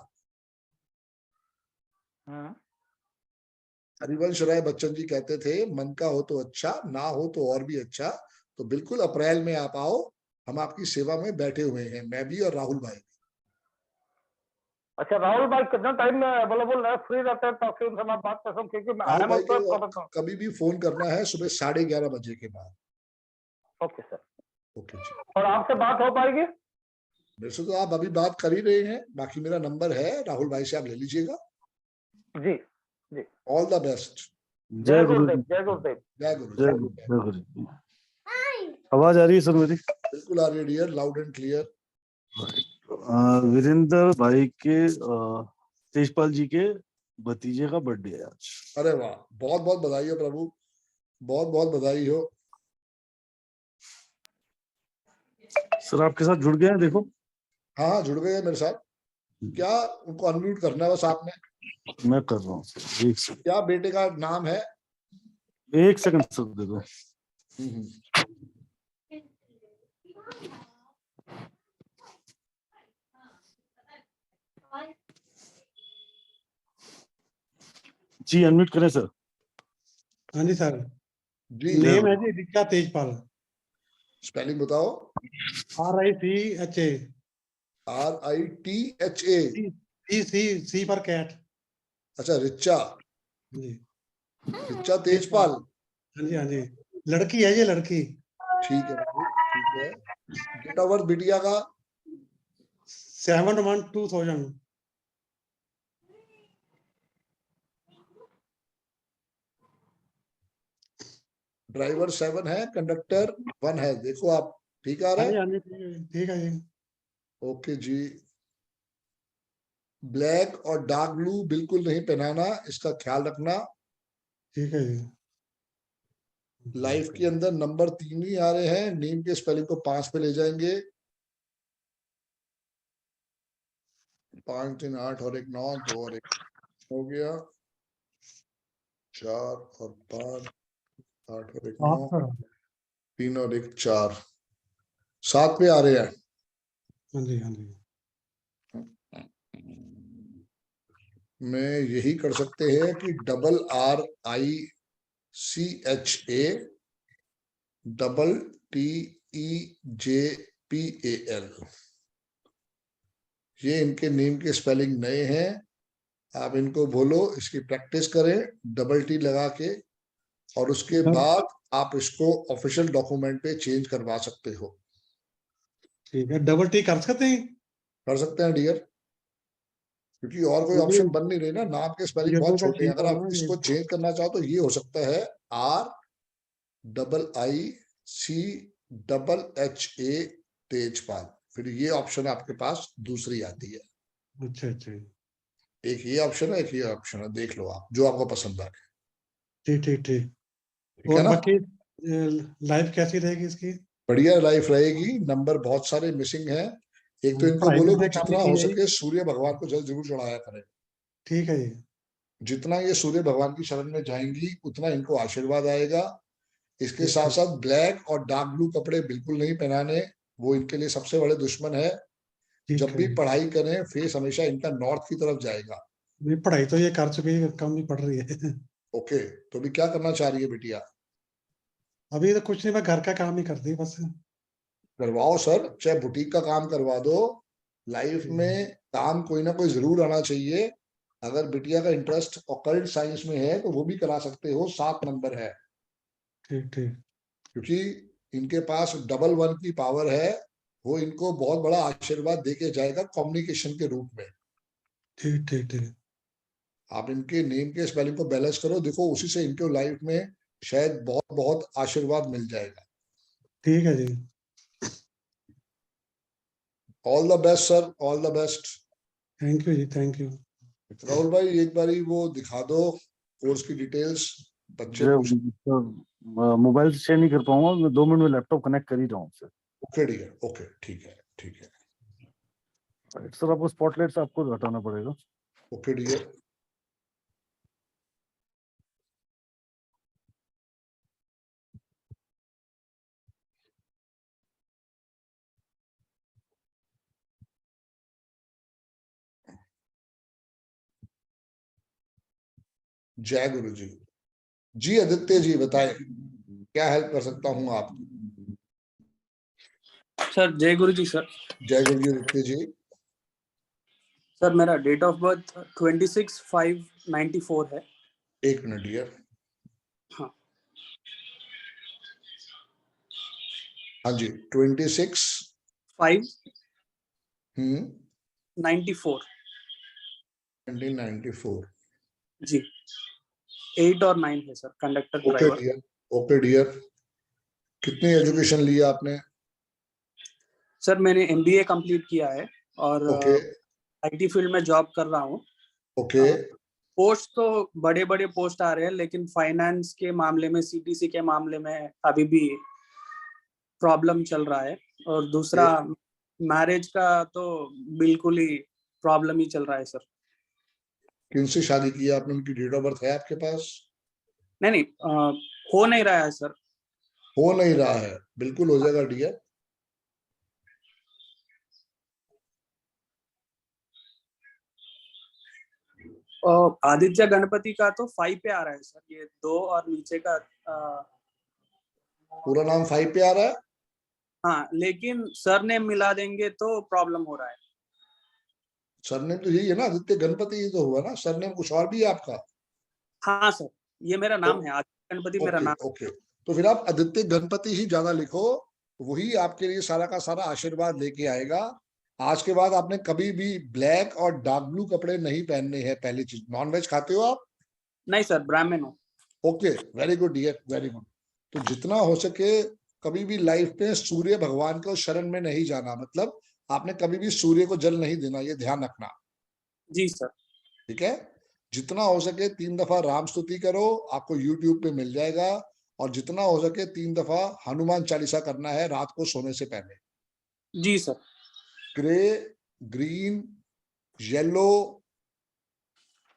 हरिवंश राय बच्चन जी कहते थे, मन का हो तो अच्छा, ना हो तो और भी अच्छा। तो बिल्कुल अप्रैल में आप आओ, हम आपकी सेवा में बैठे हुए हैं, मैं भी और राहुल भाई। अच्छा राहुल भाई कितना टाइम में अवेलेबल है, फ्री रहते हैं ताकि उनसे मैं बात कर सकूं, क्योंकि मैं राहुल भाई कर को सकता हूं। कभी भी फोन करना है सुबह 11:30 बजे के बाद। Okay sir. ओके जी। और आपसे बात हो पाएगी? मेरे से तो आप अभी बात कर ही रहे हैं, बाकी मेरा नंबर है, राहुल भाई से आप ले लीजिएगा। जी जी। All the best. जय गुरुदेव। जय गुरुदेव। जय गुरु। जय गुरु। आवाज आ रही है सर मेरी? बिल्कुल आ रही है dear, loud and clear. Virendra भाई के तेजपाल जी के भतीजे का बर्थडे है आज। अरे वाह, बहुत बहुत बधाई हो प्रभु, बहुत बहुत बधाई हो। सर आपके साथ जुड़ गए हैं, देखो। हाँ हाँ जुड़ गए हैं मेरे साथ। क्या उनको अनम्यूट करना है बस आपने? मैं कर रहा हूँ। क्या बेटे का नाम है? 1 सेकंड सर दे दो। जी अनम्यूट करें सर। हाँ जी सर। जी नेम है जी ऋचा तेजपाल। स्पेलिंग बताओ। RICHA। RITHA। C for cat. अच्छा रिचा। जी। रिचा तेजपाल। हाँ जी हाँ जी, लड़की है ये, लड़की। ठीक है बाबू, ठीक है। डेट ऑफ बर्थ बिटिया का? 7/1/2000। ड्राइवर 7 है, कंडक्टर 1 है। देखो आप ठीक आ रहा है? हाँ जी ठीक है जी। ओके जी। ब्लैक और डार्क ब्लू बिल्कुल नहीं पहनाना, इसका ख्याल रखना। ठीक है जी। लाइफ के अंदर नंबर 3 ही आ रहे हैं, नेम के स्पेलिंग को 5 पे ले जाएंगे। 5 3 8 और 1 9, 2 और 1 हो गया, 4 और 5, 8 और 1 9, 3 और 1 4, 7 पे आ रहे हैं। हाँ जी हाँ जी। में यही कर सकते हैं कि RICHA TEJPAL, ये इनके नेम के स्पेलिंग नए हैं। आप इनको बोलो इसकी प्रैक्टिस करें डबल टी लगा के, और उसके सर, बाद आप इसको ऑफिशियल डॉक्यूमेंट पे चेंज करवा सकते हो। ठीक है, डबल टी कर सकते हैं? कर सकते हैं डियर, क्योंकि और कोई ये ऑप्शन बन नहीं रही ना, नाम के स्पेलिंग ये बहुत का छोटे हैं। ठीक अगर होगा आप ना ये? इसको चेंज करना चाहो तो ये हो सकता है RIIC तेजपाल, फिर ये ऑप्शन आपके पास दूसरी आती है। अच्छा अच्छा, एक ये ऑप्शन है, एक ये ऑप्शन है, देख लो आप जो आपको पसंद आए। ठीक ठीक ठीक। ठीक है और ना? बाकी लाइफ कैसी रहेगी इसकी? बढ़िया लाइफ रहेगी। नंबर बहुत सारे मिसिंग हैं। एक तो इनको पढ़ाई में बोलो कि से काम जितना की हो जाएगी? सके सूर्य भगवान को जल जरूर चढ़ाया करें। ठीक है जी। जितना ये सूर्य भगवान की शरण में जाएंगी उतना इनको आशीर्वाद आएगा। इसके ठीक साथ ठीक साथ ब्लैक और डार्क ब्लू कपड़े बिल्कुल नहीं पहनाने, वो इनके लिए सबसे बड़े दुश्मन है। ठीक जब है भी जी। पढ़ाई करें फेस हमेशा इनका नॉर्थ की तरफ जाएगा। नहीं, पढ़ाई तो ये कर चुकी है, कम ही पढ़ रही है। ओके, तो अभी क्या करना चाह रही है बिटिया? अभी तो कुछ नहीं, मैं घर का काम ही करती बस। करवाओ सर, चाहे बुटीक का काम करवा दो। लाइफ में काम कोई ना कोई जरूर आना चाहिए। अगर बिटिया का इंटरेस्ट ऑकल्ट साइंस में है तो वो भी करा सकते हो, 7 नंबर है। ठीक ठीक क्योंकि इनके पास डबल 1 की पावर है, वो इनको बहुत बड़ा आशीर्वाद देके जाएगा कम्युनिकेशन के रूप में। ठीक ठीक ठीक। आप इनके नेम के स्पेलिंग को बैलेंस करो, देखो उसी से इनके लाइफ में शायद बहुत बहुत आशीर्वाद मिल जाएगा। ठीक है जी। All the best sir, all the best. Thank you जी, थैंक यू। राहुल भाई एक बारी वो दिखा दो कोर्स की डिटेल्स, बच्चे पूछ। मोबाइल से शेयर नहीं कर पाऊंगा, मैं 2 मिनट में लैपटॉप कनेक्ट कर ही रहा हूँ सर। ओके डियर, ओके ठीक है ठीक है। सर आपको स्पॉटलाइट से आपको हटाना पड़ेगा। Okay dear. जय गुरु जी। जी आदित्य जी बताएं, क्या हेल्प कर सकता हूँ आप? सर जय गुरु जी सर। जय गुरु जी आदित्य जी। सर मेरा डेट ऑफ बर्थ 26/5/94 है। एक मिनट डियर। हाँ हाँ जी 26 5/94 1994। जी। 8 और 9 है sir, conductor okay driver. Dear, okay dear. कितनी एजुकेशन ली आपने? सर मैंने MBA कंप्लीट किया है और ओके IT फील्ड में जॉब कर रहा हूँ। ओके पोस्ट तो बड़े बड़े पोस्ट आ रहे हैं, लेकिन फाइनेंस के मामले में, CTC के मामले में अभी भी प्रॉब्लम चल रहा है। और दूसरा मैरिज का तो बिल्कुल ही प्रॉब्लम ही चल रहा है सर। किनसे शादी की है आपने? उनकी डेट ऑफ बर्थ है आपके पास? नहीं हो नहीं रहा है सर। हो नहीं रहा है, बिल्कुल हो जाएगा डियर। आदित्य गणपति का तो 5 पे आ रहा है सर, ये 2 और नीचे का पूरा नाम 5 पे आ रहा है। हाँ, लेकिन सरनेम मिला देंगे तो प्रॉब्लम हो रहा है। सरनेम तो यही है ना, आदित्य गणपति ही तो हुआ ना, सरनेम कुछ और भी है आपका? हाँ सर, ये मेरा नाम है, आदित्य गणपति मेरा ओके नाम। ओके, तो फिर आप आदित्य गणपति ही ज्यादा लिखो, वही आपके लिए सारा का सारा आशीर्वाद लेके आएगा। आज के बाद आपने कभी भी ब्लैक और डार्क ब्लू कपड़े नहीं पहनने हैं। पहली चीज, नॉनवेज खाते हो आप? नहीं सर, ब्राह्मण हूँ। Okay very good dear, very good. तो जितना हो सके कभी भी लाइफ में सूर्य भगवान को शरण में नहीं जाना, मतलब आपने कभी भी सूर्य को जल नहीं देना, ये ध्यान रखना। जी सर। ठीक है? जितना हो सके 3 दफा राम स्तुति करो, आपको YouTube पे मिल जाएगा। और जितना हो सके 3 दफा हनुमान चालीसा करना है रात को सोने से पहले। जी सर। ग्रे, ग्रीन, येलो,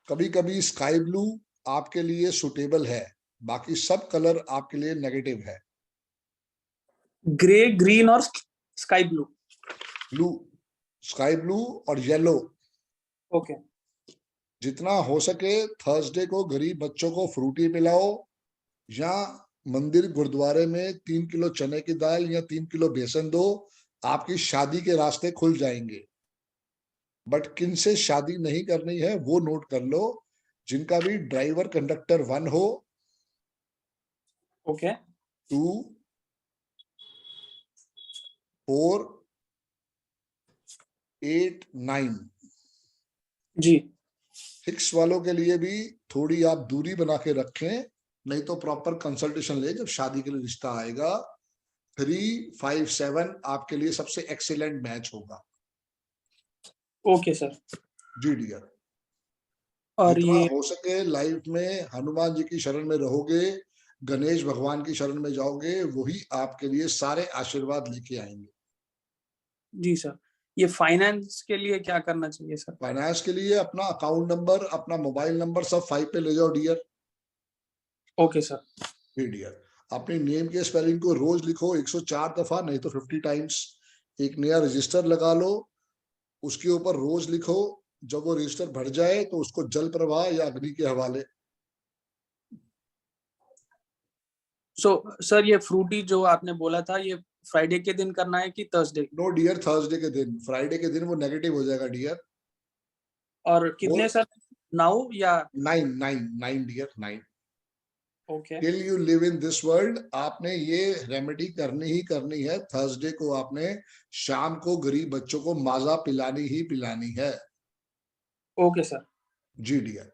कभी कभी स्काई ब्लू आपके लिए सुटेबल है, बाकी सब कलर आपके लिए नेगेटिव है। ग्रे, ग्रीन और sky blue. Blue, sky blue और येलो। ओके। जितना हो सके थर्सडे को गरीब बच्चों को फ्रूटी पिलाओ, या मंदिर गुरुद्वारे में 3 किलो चने की दाल या 3 किलो बेसन दो। आपकी शादी के रास्ते खुल जाएंगे। बट किन से शादी नहीं करनी है वो नोट कर लो, जिनका भी ड्राइवर कंडक्टर 1 हो, ओके 2, 4, 8, 9। जी 6 वालों के लिए भी थोड़ी आप दूरी बना के रखें, नहीं तो प्रॉपर कंसल्टेशन ले जब शादी के लिए रिश्ता आएगा। 3, 5, 7 आपके लिए सबसे एक्सीलेंट मैच होगा। Okay sir. जी डियर, और जितना ये हो सके लाइफ में हनुमान जी की शरण में रहोगे, गणेश भगवान की शरण में जाओगे, वही आपके लिए सारे आशीर्वाद लेके आएंगे। जी सर, ये फाइनेंस के लिए क्या करना चाहिए सर? फाइनेंस के लिए अपना अकाउंट नंबर, अपना मोबाइल नंबर सब 5 पे ले जाओ डियर। Okay sir. जी डियर, अपने नेम के स्पेलिंग को रोज लिखो 104 दफा, नहीं तो 50 टाइम्स। एक नया रजिस्टर लगा लो, उसके ऊपर रोज लिखो। जब वो रजिस्टर भर जाए तो उसको जल प्रवाह या अग्नि के हवाले। सो सर, ये फ्रूटी जो आपने बोला था, ये फ्राइडे के दिन करना है कि थर्सडे? नो डियर, थर्सडे के दिन। फ्राइडे के दिन वो नेगेटिव हो जाएगा डियर। और कितने सर, 9 या 9 dear, 9। Okay till you live in this world आपने ये रेमेडी करनी ही करनी है। थर्सडे को आपने शाम को गरीब बच्चों को माजा पिलानी ही पिलानी है। Okay sir. जी डियर।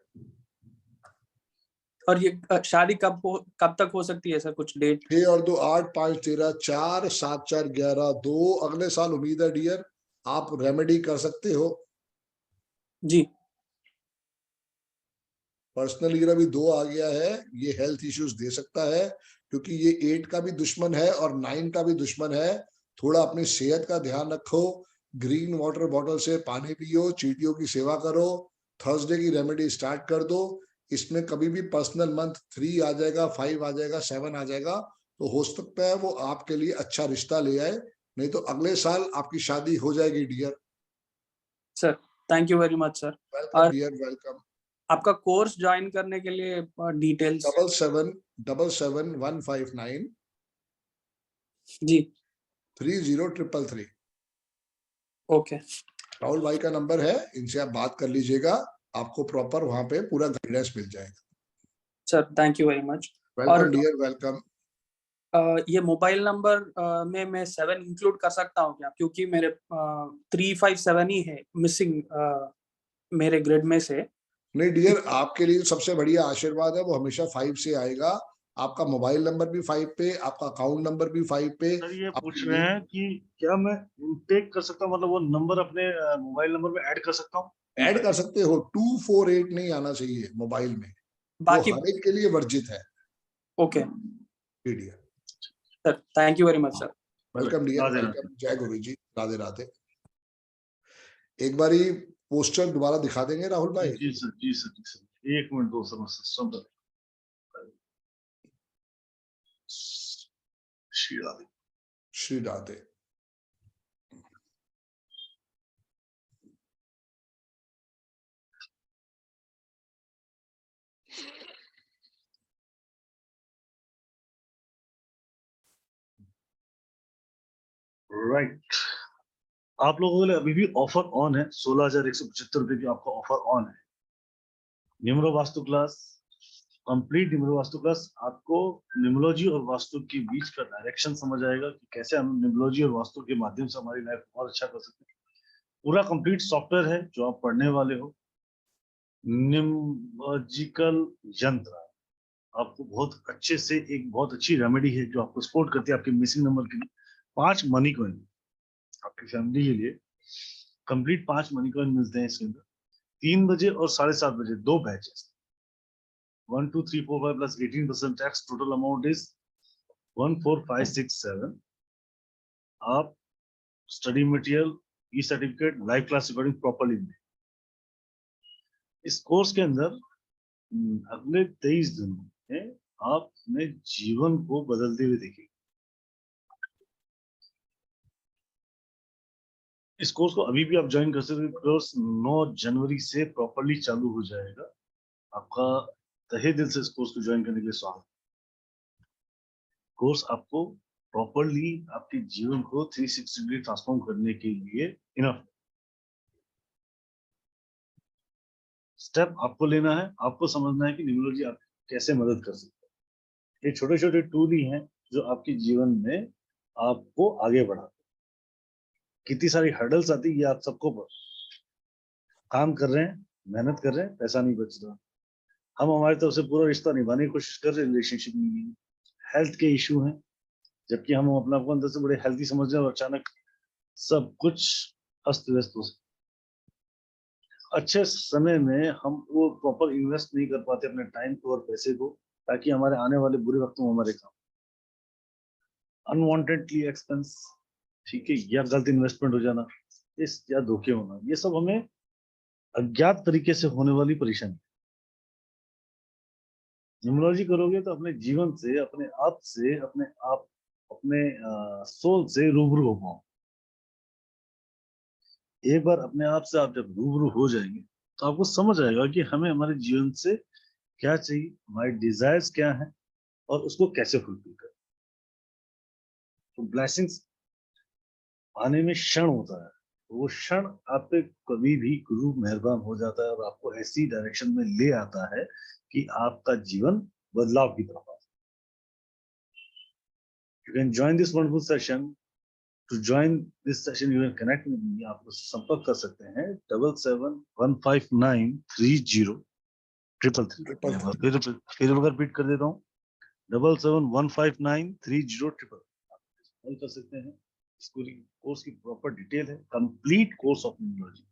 और ये शादी कब तक हो सकती है सर, कुछ डेट? 6 और 2 8, 5 13 4, 7 4 11 2 अगले साल उम्मीद है डियर, आप रेमेडी कर सकते हो। जी पर्सनल ईयर अभी 2 आ गया है, ये हेल्थ इश्यूज दे सकता है, क्योंकि ये 8 का भी दुश्मन है और 9 का भी दुश्मन है। थोड़ा अपनी सेहत का ध्यान रखो, ग्रीन वाटर बॉटल से पानी पियो, चींटियों की सेवा करो। थर्सडे की रेमेडी स्टार्ट कर दो। इसमें कभी भी पर्सनल मंथ 3 आ जाएगा, 5 आ जाएगा, 7 आ जाएगा, तो हो सकता है वो आपके लिए अच्छा रिश्ता ले आए, नहीं तो अगले साल आपकी शादी हो जाएगी dear. Sir, thank you very much sir. Welcome और डियर, वेलकम। आपका कोर्स ज्वाइन करने के लिए डिटेल्स? 7777 159 जी 30 333। ओके राहुल भाई का नंबर है, इनसे आप बात कर लीजिएगा, आपको प्रॉपर वहां पे पूरा गाइडेंस मिल जाएगा। Sir, thank you very much. Welcome dear, welcome. ये मोबाइल नंबर में मैं 7 इंक्लूड कर सकता हूँ क्या? क्योंकि मेरे 357 ही है मिसिंग मेरे ग्रिड में से। नहीं डियर, आपके लिए सबसे बढ़िया आशीर्वाद है वो हमेशा 5 से आएगा। आपका मोबाइल नंबर भी 5 पे, आपका अकाउंट नंबर भी 5 पे। सर ये पूछ रहे हैं कि क्या मैं इनटेक कर सकता हूँ, मतलब वो नंबर अपने मोबाइल नंबर में ऐड कर सकता हूँ? ऐड कर सकते हो, 248 नहीं आना चाहिए मोबाइल में, वो बाकी हर एक के लिए वर्जित है। Okay dear, sir, thank you very much sir. Welcome dear, Radhe welcome. जय गुरु जी, राधे राधे। एक बारी पोस्टर दोबारा दिखा देंगे राहुल भाई? जी सर, जी सर, जी सर, 1 मिनट दो सर, सिस्टम पर। श्री राधे। श्री राधे। राइट, आप लोगों के लिए अभी भी ऑफर ऑन है। 16,175 रुपए की आपका ऑफर ऑन है। Numero vastu class, complete numero vastu class, आपको न्यूमरोलॉजी और वास्तु के बीच का डायरेक्शन समझ आएगा कि कैसे हम न्यूमरोलॉजी और वास्तु के माध्यम से हमारी लाइफ को और अच्छा कर सकते हैं। पूरा कंप्लीट सॉफ्टवेयर है जो आप पढ़ने वाले हो। न्यूमरोलॉजिकल यंत्र आपको बहुत अच्छे से, एक बहुत अच्छी रेमेडी है जो आपको सपोर्ट करती है आपके मिसिंग नंबर के लिए। 5 मनी कॉइन आपकी फैमिली के लिए, कंप्लीट 5 मनी कॉइन मिलते हैं इसके अंदर। 3 बजे और 7:30 बजे 2 batches, 1 2 3 4 5 plus 18% tax, total amount is 14567। आप study material, e certificate, live class recording properly में इस कोर्स के अंदर अगले 23 दिनों में आप अपने जीवन को बदलते हुए देखेंगे। इस कोर्स को अभी भी आप ज्वाइन कर सकते हैं। कोर्स 9 जनवरी से प्रॉपर्ली चालू हो जाएगा। आपका तहे दिल से इस कोर्स को ज्वाइन करने के लिए स्वागत। कोर्स आपको प्रॉपर्ली आपके जीवन को 360 डिग्री ट्रांसफॉर्म करने के लिए इनफ स्टेप आपको लेना है, आपको समझना है कि न्यूमरोलॉजी आप कैसे मदद कर सकती है। ये छोटे छोटे टूल ही हैं जो आपके जीवन में आपको आगे बढ़ाते हैं। कितनी सारी हर्डल्स आती है ये आप सबको पता, काम कर रहे हैं, मेहनत कर रहे हैं, पैसा नहीं बच रहा, हम हमारी तरफ से पूरा रिश्ता निभाने की कोशिश कर रहे हैं, रिलेशनशिप नहीं है, हेल्थ के इशू हैं, जबकि हम अपना आपको अंदर से बड़े हेल्थी समझ रहे हैं और अचानक सब कुछ अस्त व्यस्त हो सकता। अच्छे समय में हम वो प्रॉपर इन्वेस्ट नहीं कर पाते अपने टाइम को और पैसे को, ताकि हमारे आने वाले बुरे वक्त में हमारे काम, अनवांटेडली एक्सपेंस, ठीक है, या गलत इन्वेस्टमेंट हो जाना, इस या धोखे होना, ये सब हमें अज्ञात तरीके से होने वाली परेशानी। न्यूमरोलॉजी करोगे तो अपने जीवन से, अपने आप से, अपने सोल से रूबरू हो पाओ। एक बार अपने आप से आप जब रूबरू हो जाएंगे तो आपको समझ आएगा कि हमें हमारे जीवन से क्या चाहिए, हमारे डिजायर्स क्या हैं और उसको कैसे फुलफिल करें। तो ब्लेसिंग्स आने में क्षण होता है, वो क्षण आप पे कभी भी गुरु मेहरबान हो जाता है और आपको ऐसी डायरेक्शन में ले आता है कि आपका जीवन बदलाव की तरफ आता है। You can join this wonderful session. To join this session, you can connect with me. आप मुझसे संपर्क कर सकते हैं 7715903333। फिर रिपीट कर देता हूँ 7715930333। कॉल कर सकते हैं। स्कूलिंग कोर्स की प्रॉपर डिटेल है, complete course of numerology,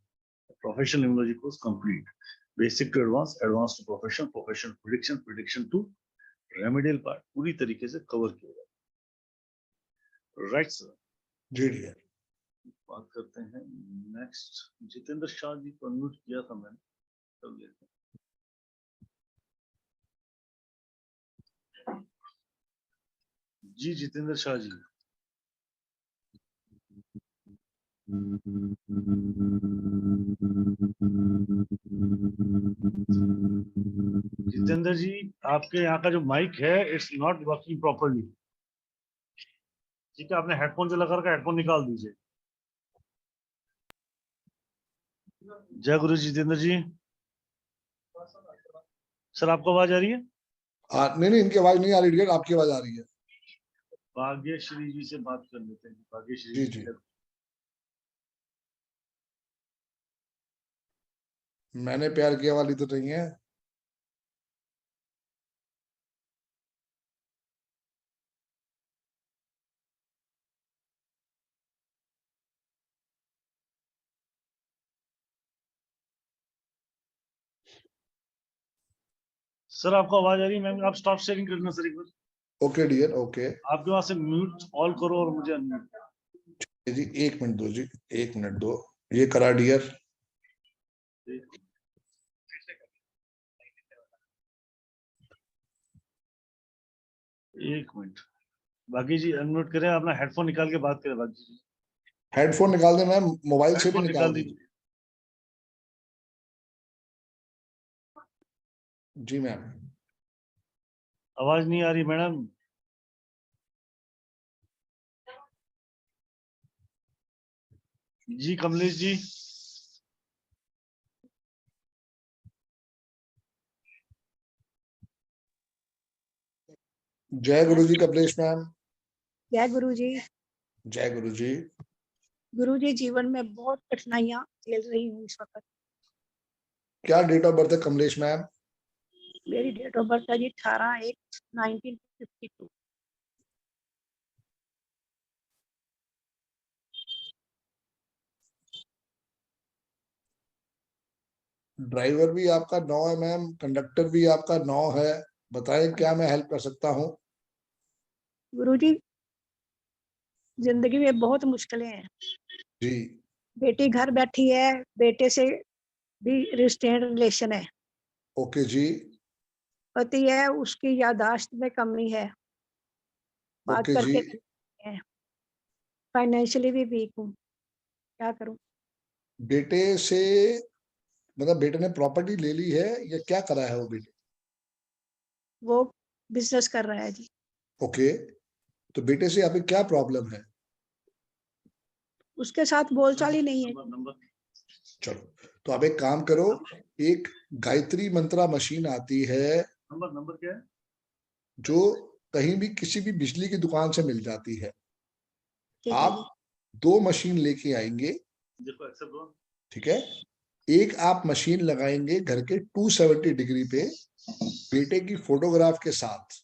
professional numerology course complete, basic to advance, advance to professional, professional prediction, prediction to remedial part, पूरी तरीके से कवर किया गया। राइट सर, जी डियर। बात करते हैं नेक्स्ट। जितेंद्र शाह जी को अनम्यूट किया था मैंने, तब लेते हैं। जी जितेंद्र शाह जी। जितेंद्र जी, आपके यहाँ का जो माइक है इट्स नॉट वर्किंग प्रॉपरली। ठीक है, आपने हेडफोन जो लगा रखा है, हेडफोन निकाल दीजिए। जय गुरु जितेंद्र जी। सर आपको आवाज आ रही है? नहीं, इनकी आवाज नहीं आ रही है, आपकी आवाज आ रही है। भाग्यश्री जी से बात कर लेते हैं। भाग्यश्री जी जी, मैंने प्यार किया वाली तो नहीं है। सर आपको आवाज आ रही है? मैम आप स्टॉप शेयरिंग करना सर एक बार। Okay dear, okay. आपके वहां से म्यूट ऑल करो और मुझे अनम्यूट। जी 1 मिनट दो जी, 1 मिनट दो, ये करा डियर। एक मिनट, बाकी जी अनम्यूट करें, अपना हेडफोन निकाल के बात करें। बाकी जी हेडफोन निकाल दे मैम, मोबाइल से भी निकाल दीजिए। जी मैम। आवाज नहीं आ रही मैडम। जी कमलेश जी। जय गुरु जी कमलेश मैम। जय गुरु जी। जय गुरु जी। गुरु जी, जीवन में बहुत कठिनाइयां झेल रही हूँ इस वक्त। क्या डेट ऑफ बर्थ है कमलेश मैम? मेरी डेट ऑफ बर्थ है जी 18/1/1952। ड्राइवर भी आपका 9 है मैम, कंडक्टर भी आपका 9 है। बताएं क्या मैं हेल्प कर सकता हूँ? गुरु जी, जिंदगी में बहुत मुश्किलें हैं जी। बेटी घर बैठी है, बेटे से भी रिस्टेंट रिलेशन है। ओके जी। पति है, उसकी याददाश्त में कमी है, बात ओके करके जी। है। फाइनेंशियली भी वीक हूँ, क्या करूँ? बेटे से मतलब बेटे ने प्रॉपर्टी ले ली है या क्या करा है वो बेटे? वो बिजनेस कर रहा है जी। ओके, तो बेटे से यहाँ पे क्या प्रॉब्लम है? उसके साथ बोलचाल ही नहीं है। चलो, तो आप एक काम करो, एक गायत्री मंत्रा मशीन आती है नंबर क्या है? जो कहीं भी किसी भी बिजली की दुकान से मिल जाती है। ठीक है आप जी। 2 मशीन लेके आएंगे, देखो एक्सेप्ट हो। ठीक है। एक आप मशीन लगाएंगे घर के 270 डिग्री पे बेटे की फोटोग्राफ के साथ,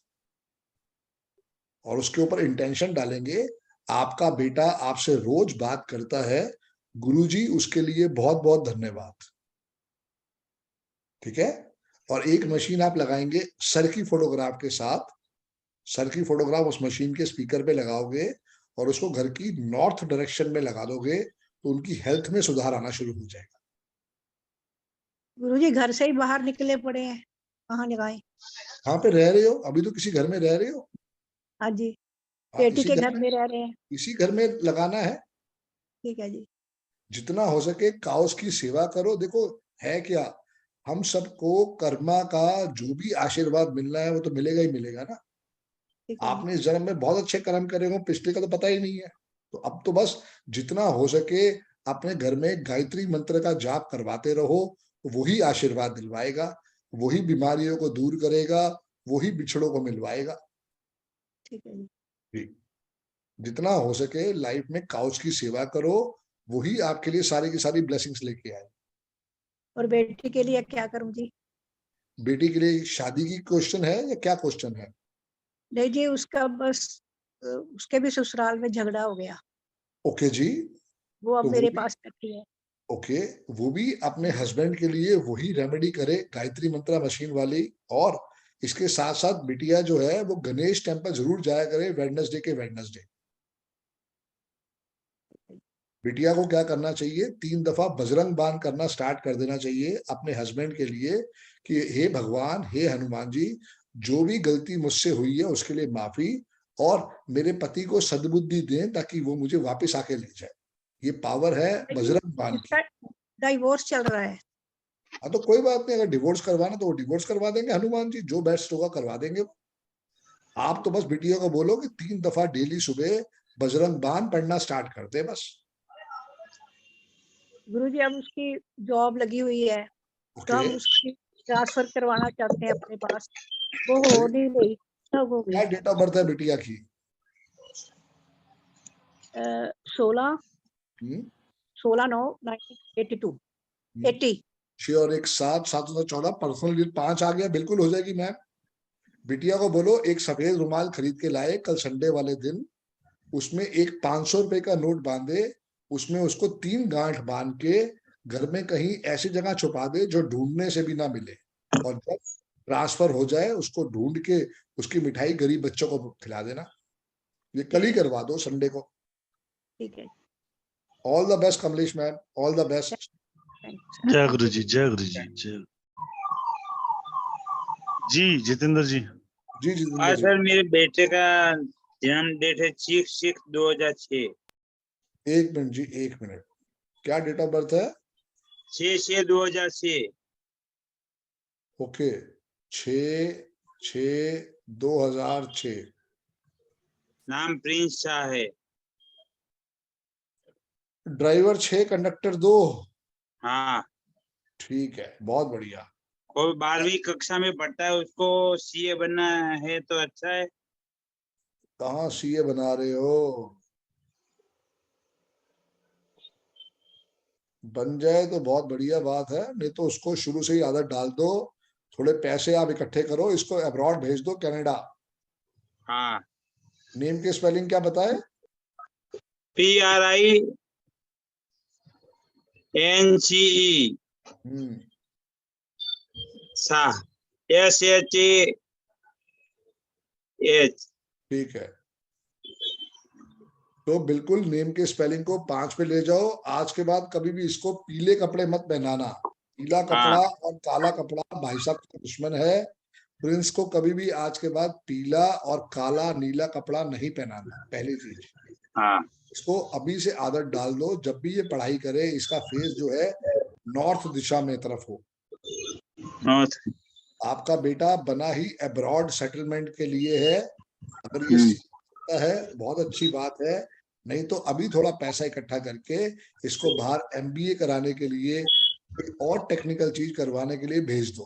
और उसके ऊपर इंटेंशन डालेंगे, आपका बेटा आपसे रोज बात करता है, गुरुजी उसके लिए बहुत बहुत धन्यवाद। ठीक है। और एक मशीन आप लगाएंगे सर की फोटोग्राफ के साथ, सर की फोटोग्राफ उस मशीन के स्पीकर पे लगाओगे और उसको घर की नॉर्थ डायरेक्शन में लगा दोगे, तो उनकी हेल्थ में सुधार आना शुरू हो जाएगा। गुरुजी घर से ही बाहर निकले पड़े हैं, कहाँ लगाए? कहाँ पे रह रहे हो? अभी तो किसी घर में रह रहे हो? हाँ जी, हाँ, बेटी इसी के घर घर में रह रहे हैं। इसी घर में लगाना है। ठीक है जी। जितना हो सके काउस की सेवा करो। देखो है क्या, हम सबको कर्मा का जो भी आशीर्वाद मिलना है वो तो मिलेगा ही मिलेगा ना। ठीक है जी। आपने इस जन्म में बहुत अच्छे कर्म करे हो, पिछले का तो पता ही नहीं है। तो अब तो बस जितना हो सके अपने घर में गायत्री मंत्र का जाप करवाते रहो, वही आशीर्वाद दिलवाएगा, वही बीमारियों को दूर करेगा, वही बिछड़ों को मिलवाएगा। ठीक है जी। जी। जितना हो सके लाइफ में काउच की सेवा करो, वही आपके लिए सारी की सारी ब्लेसिंग्स लेके आए। और बेटी के लिए क्या करूं जी? बेटी के लिए शादी की क्वेश्चन है या क्या क्वेश्चन है? नहीं जी, उसका बस उसके भी ससुराल में झगड़ा हो गया, ओके जी। वो अब तो वो मेरे भी पास बैठी है। ओके, वो भी अपने हस्बैंड के लिए वही रेमेडी करे, गायत्री मंत्रा मशीन वाली। और इसके साथ साथ बिटिया जो है वो गणेश टेम्पल जरूर जाया करे वेडनेसडे के वेडनेसडे। बिटिया को क्या करना चाहिए, 3 दफा बजरंग बाण करना स्टार्ट कर देना चाहिए अपने हस्बैंड के लिए कि हे भगवान, हे हनुमान जी, जो भी गलती मुझसे हुई है उसके लिए माफी, और मेरे पति को सद्बुद्धि दें ताकि वो मुझे वापस आके ले जाए। ये पावर है बजरंग बाण की। इसका डाइवोर्स चल रहा है। हाँ तो कोई बात नहीं, अगर डिवोर्स करवाना तो वो डिवोर्स करवा देंगे हनुमान जी, जो बेस्ट होगा करवा देंगे वो। आप तो बस बिटिया को बोलो कि 3 दफा डेली सुबह बजरंग बाण पढ़ना स्टार्ट कर दे बस। गुरुजी अब उसकी जॉब लगी हुई है, तो हम उसकी ट्रांसफर करवाना चाहते हैं अपने पास, वो हो नहीं रही, सब हो गई। क्या डेट ऑफ बर्थ है बिटिया की? 16/9/1982 80। श्योर, एक 7/7/2014 पर्सनल डिटेल 5 आ गया, बिल्कुल हो जाएगी मैम। बिटिया को बोलो एक सफेद रुमाल खरीद के लाए कल संडे वाले दिन, उसमें एक 500 रुपए का नोट बांधे, उसमें उसको 3 गांठ बांध के घर में कहीं ऐसी जगह छुपा दे जो ढूंढने से भी ना मिले, और जब ट्रांसफर हो जाए उसको ढूंढ के उसकी मिठाई गरीब बच्चों को खिला देना। ये कल ही करवा दो संडे को। ठीक है। All the best Kamlesh ma'am, all the best. जय गुरु जी, जय गुरु जी, जय जी। जितेंद्र जी। जी आज जितेंद्र जी। सर मेरे बेटे का जन्म डेट है 6/6/2006। 1 मिनट जी, 1 मिनट। क्या डेट ऑफ बर्थ है? 6/6/2006। ओके, 6/6/2006। नाम प्रिंस शाह है। Driver 6, conductor 2। हाँ। ठीक है, बहुत बढ़िया। और 12वीं कक्षा में पढ़ता है, उसको सीए बनना है तो अच्छा है। कहाँ सीए बना रहे हो? बन जाए तो बहुत बढ़िया बात है, नहीं तो उसको शुरू से ही आदत डाल दो। थोड़े पैसे आप इकट्ठे करो, इसको अब्रॉड भेज दो, कनाडा। हाँ। नेम के स्पेलिंग क्या बताए? PRINCE Shah, SHAH। ठीक है, तो बिल्कुल नेम के स्पेलिंग को 5 पे ले जाओ। आज के बाद कभी भी इसको पीले कपड़े मत पहनाना। पीला कपड़ा और काला कपड़ा भाई साहब का दुश्मन है। प्रिंस को कभी भी आज के बाद पीला और काला नीला कपड़ा नहीं पहनाना, पहली चीज। इसको अभी से आदत डाल दो, जब भी ये पढ़ाई करे इसका फेस जो है नॉर्थ दिशा में तरफ हो। आपका बेटा बना ही अब्रॉड सेटलमेंट के लिए है, अगर ये सीखता है बहुत अच्छी बात है, नहीं तो अभी थोड़ा पैसा इकट्ठा करके इसको बाहर MBA कराने के लिए कोई और टेक्निकल चीज करवाने के लिए भेज दो।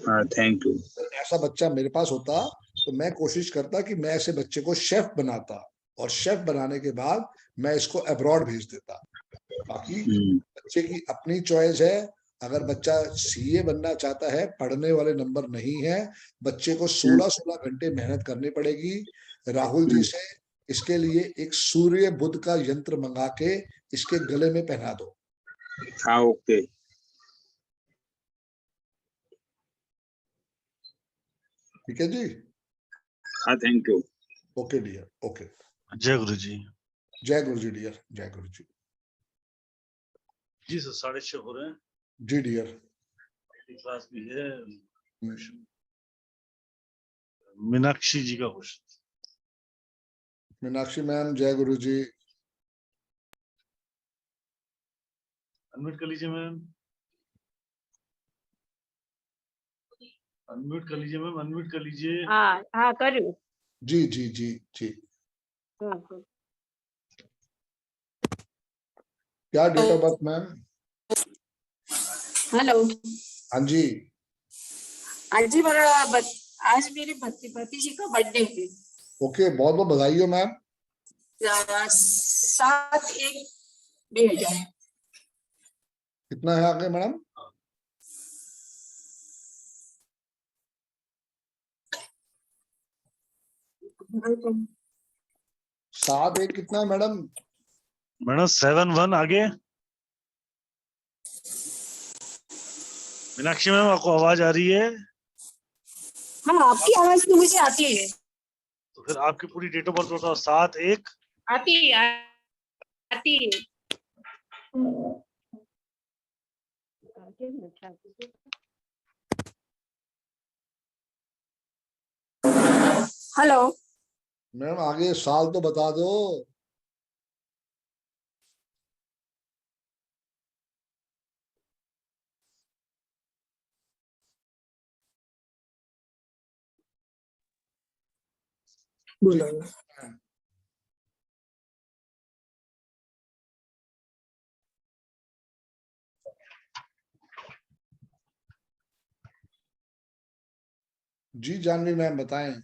हाँ, थैंक यू। ऐसा बच्चा मेरे पास होता तो मैं कोशिश करता कि मैं ऐसे बच्चे को शेफ बनाता, और शेफ बनाने के बाद मैं इसको अब्रॉड भेज देता। बाकी बच्चे की अपनी चॉइस है। अगर बच्चा सीए बनना चाहता है, पढ़ने वाले नंबर नहीं है, बच्चे को 16-16 घंटे मेहनत करनी पड़ेगी। राहुल जी से इसके लिए एक सूर्य बुध का यंत्र मंगा के इसके गले में पहना दो। हाँ, ओके। ठीक है जी। हाँ, thank you. Okay dear, okay. जय गुरु जी। जय गुरु जी डियर, जय गुरु जी। जी सर, 6:30 हो रहे हैं जी डियर। क्लास भी है। मीनाक्षी जी का क्वेश्चन। मीनाक्षी मैम, जय गुरु जी। अनम्यूट कर लीजिए मैम। अनम्यूट कर लीजिए मैम, अनम्यूट कर लीजिए। हाँ हाँ करूँ। जी जी जी जी। क्या date of birth ma'am? Hello. हाँ जी। आज मेरे भतीजी का बर्थडे है। ओके, बहुत बहुत बधाई हो मैम। 7/1/2000। कितना है आगे मैडम? 7/1 कितना है मैडम? मैडम 7/1 आगे। मीनाक्षी मैम, आपको आवाज आ रही है? हाँ, आपकी आवाज तो मुझे आती है। तो फिर आपकी पूरी डेट ऑफ बर्थ बताओ। 7/1 आती है। हेलो मैम, आगे साल तो बता दो। बोलो। जी जानवी मैम, बताएं।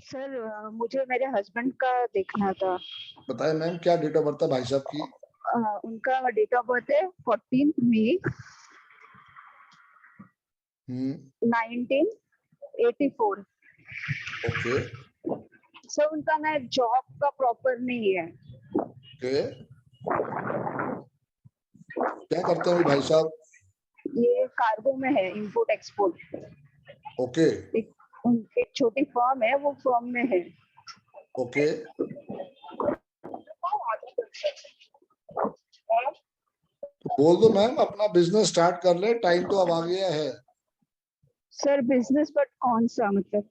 सर मुझे मेरे हस्बैंड का देखना था। बताएं मैम, क्या डेट ऑफ बर्थ है भाई साहब की? उनका डेट ऑफ बर्थ है 14 मई 1984। ओके सर उनका ना जॉब का प्रॉपर नहीं है। ओके। क्या करते हैं भाई साहब? ये कार्गो में है, इंपोर्ट एक्सपोर्ट। ओके। एक छोटी फर्म है, वो फर्म में है। ओके। तो बोल दो मैम, अपना बिजनेस स्टार्ट कर ले, टाइम तो अब आ गया है। सर बिजनेस बट कौन सा, मतलब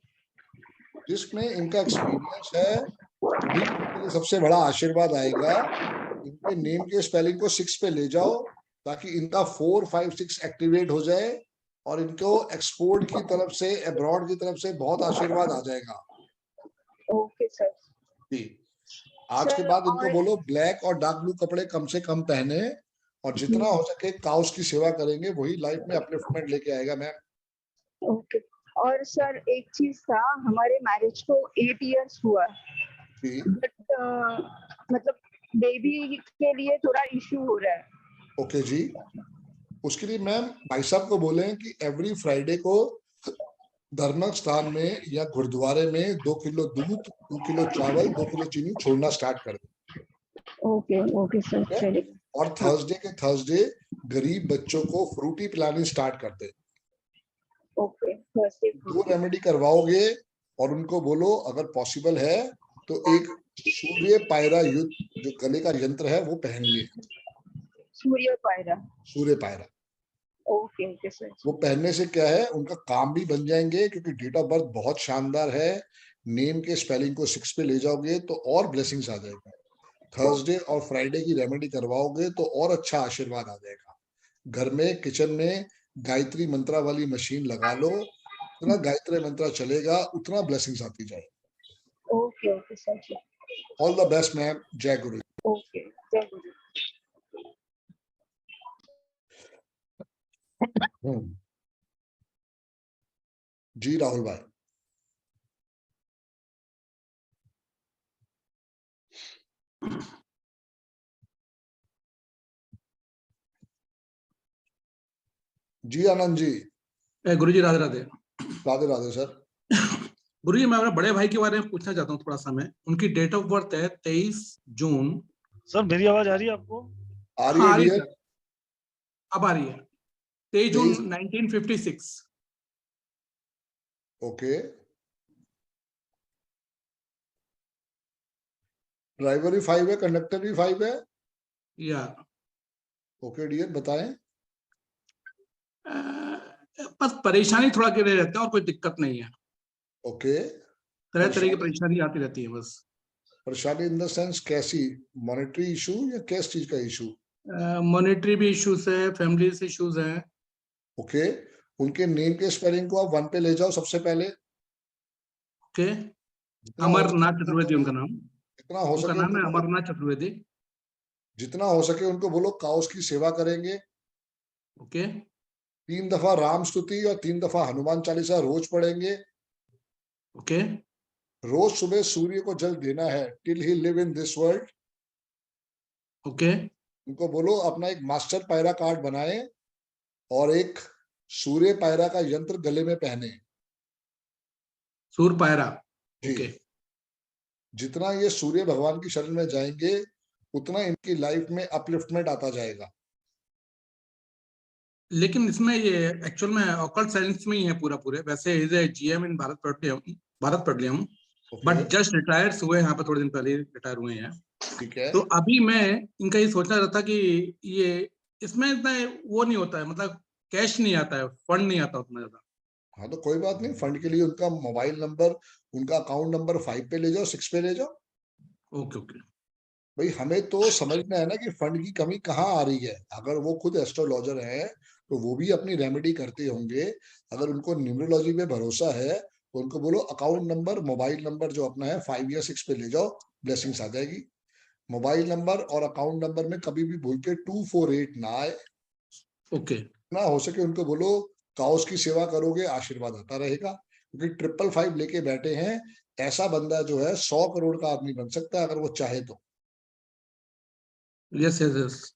जिसमें इनका एक्सपीरियंस है वही इनके लिए सबसे बड़ा आशीर्वाद आएगा। इनके नेम के स्पेलिंग को 6 पे ले जाओ ताकि इनका 4, 5, 6 एक्टिवेट हो जाए और इनको एक्सपोर्ट की तरफ से, अब्रॉड की तरफ से बहुत आशीर्वाद आ जाएगा। Okay sir. जी। आज के बाद इनको बोलो ब्लैक और डार्क ब्लू कपड़े कम से कम पहने, और जितना हो सके काउस की सेवा करेंगे, वही लाइफ में अपलिफ्टमेंट लेके आएगा मैम। ओके। और सर एक चीज था, हमारे मैरिज को 8 इयर्स हुआ, बट मतलब बेबी के लिए थोड़ा इश्यू हो रहा है। ओके जी। उसके लिए मैम भाई साहब को बोलें कि एवरी फ्राइडे को धर्म स्थान में या गुरुद्वारे में 2 किलो दूध, 2 किलो चावल, 2 किलो चीनी छोड़ना स्टार्ट कर दें। ओके ओके सर, चलिए। और थर्सडे के थर्सडे गरीब बच्चों को फ्रूटी पिलानी स्टार्ट कर दे। ओके। 2 रेमेडी करवाओगे और उनको बोलो अगर पॉसिबल है तो एक सूर्य पायरा युद्ध जो गले का यंत्र है वो पहनिए। सूर्य पायरा। सूर्य पायरा। Okay okay sir. वो पहनने से क्या है, उनका काम भी बन जाएंगे, क्योंकि डेट ऑफ बर्थ बहुत शानदार है। नेम के स्पेलिंग को 6 पे ले जाओगे तो और ब्लेसिंग्स आ जाएगी। थर्सडे और फ्राइडे की रेमेडी करवाओगे तो और अच्छा आशीर्वाद आ जाएगा। घर में किचन में गायत्री मंत्रा वाली मशीन लगा लो, उतना गायत्री मंत्रा चलेगा उतना ब्लेसिंग्स आती जाए। Okay okay sir. All the best ma'am. जय गुरु। ओके, जय गुरु। जी राहुल भाई। जी आनंद जी। गुरु जी राधे राधे। राधे राधे सर। गुरु जी मैं अपने बड़े भाई के बारे में पूछना चाहता हूँ थोड़ा सा। मैं उनकी डेट ऑफ बर्थ है 23 जून। सर मेरी आवाज आ रही है आपको? आ रही है डियर। अब आ रही है। 23 जून 1956। ओके। ड्राइवर भी 5 है, कंडक्टर भी 5 है। या ओके डियर बताएं। बस परेशानी थोड़ा के रहता है और कोई दिक्कत नहीं है। ओके। तरह तरह की परेशानी आती रहती है बस। परेशानी इन द सेंस कैसी? मॉनेटरी इशू या किस चीज का इशू? मॉनेटरी भी इश्यूज है, फैमिली इश्यूज हैं। ओके। उनके नेम के स्पेलिंग को आप 1 पे ले जाओ सबसे पहले। ओके। अमरनाथ चतुर्वेदी उनका नाम। जितना हो उनका सके नाम है अमरनाथ चतुर्वेदी। जितना हो सके उनको बोलो काउस की सेवा करेंगे। ओके। 3 दफा राम स्तुति और 3 दफा हनुमान चालीसा रोज पढ़ेंगे। ओके। रोज सुबह सूर्य को जल देना है till he live in this world. Okay. उनको बोलो अपना एक मास्टर पायरा कार्ड बनाए और एक सूर्य पायरा का यंत्र गले में पहने। सूर्य पायरा। ओके। जितना ये सूर्य भगवान की शरण में जाएंगे उतना इनकी लाइफ में अपलिफ्टमेंट आता जाएगा। लेकिन इसमें ये एक्चुअल में ऑकल्ट साइंस में ही है पूरा पूरे। वैसे इज ए जीएम इन भारत पढ़ लिया हूँ बट जस्ट रिटायर्ड हुए यहाँ पे थोड़े दिन पहले रिटायर हुए हैं। ठीक है। तो अभी मैं इनका ये सोचना रहता कि ये इसमें इतना वो नहीं होता है, मतलब कैश नहीं आता है, फंड नहीं आता उतना ज्यादा। हाँ तो कोई बात नहीं, फंड के लिए उनका मोबाइल नंबर, उनका अकाउंट नंबर 5 पे ले जाओ, 6 पे ले जाओ। Okay okay. भाई हमें तो समझना है ना कि फंड की कमी कहाँ आ रही है। अगर वो खुद एस्ट्रोलॉजर है तो वो भी अपनी रेमेडी करते होंगे। अगर उनको न्यूमरोलॉजी पे भरोसा है तो उनको बोलो अकाउंट नंबर, मोबाइल नंबर जो अपना है 5 या 6 पे ले जाओ, ब्लेसिंग्स आ जाएगी। मोबाइल नंबर और अकाउंट नंबर में कभी भी भूल के 248 ना आए। ओके। ना हो सके उनको बोलो काउस की सेवा करोगे आशीर्वाद आता रहेगा, क्योंकि 555 लेके बैठे हैं। ऐसा बंदा जो है 100 करोड़ का आदमी बन सकता है अगर वो चाहे तो। Yes yes yes.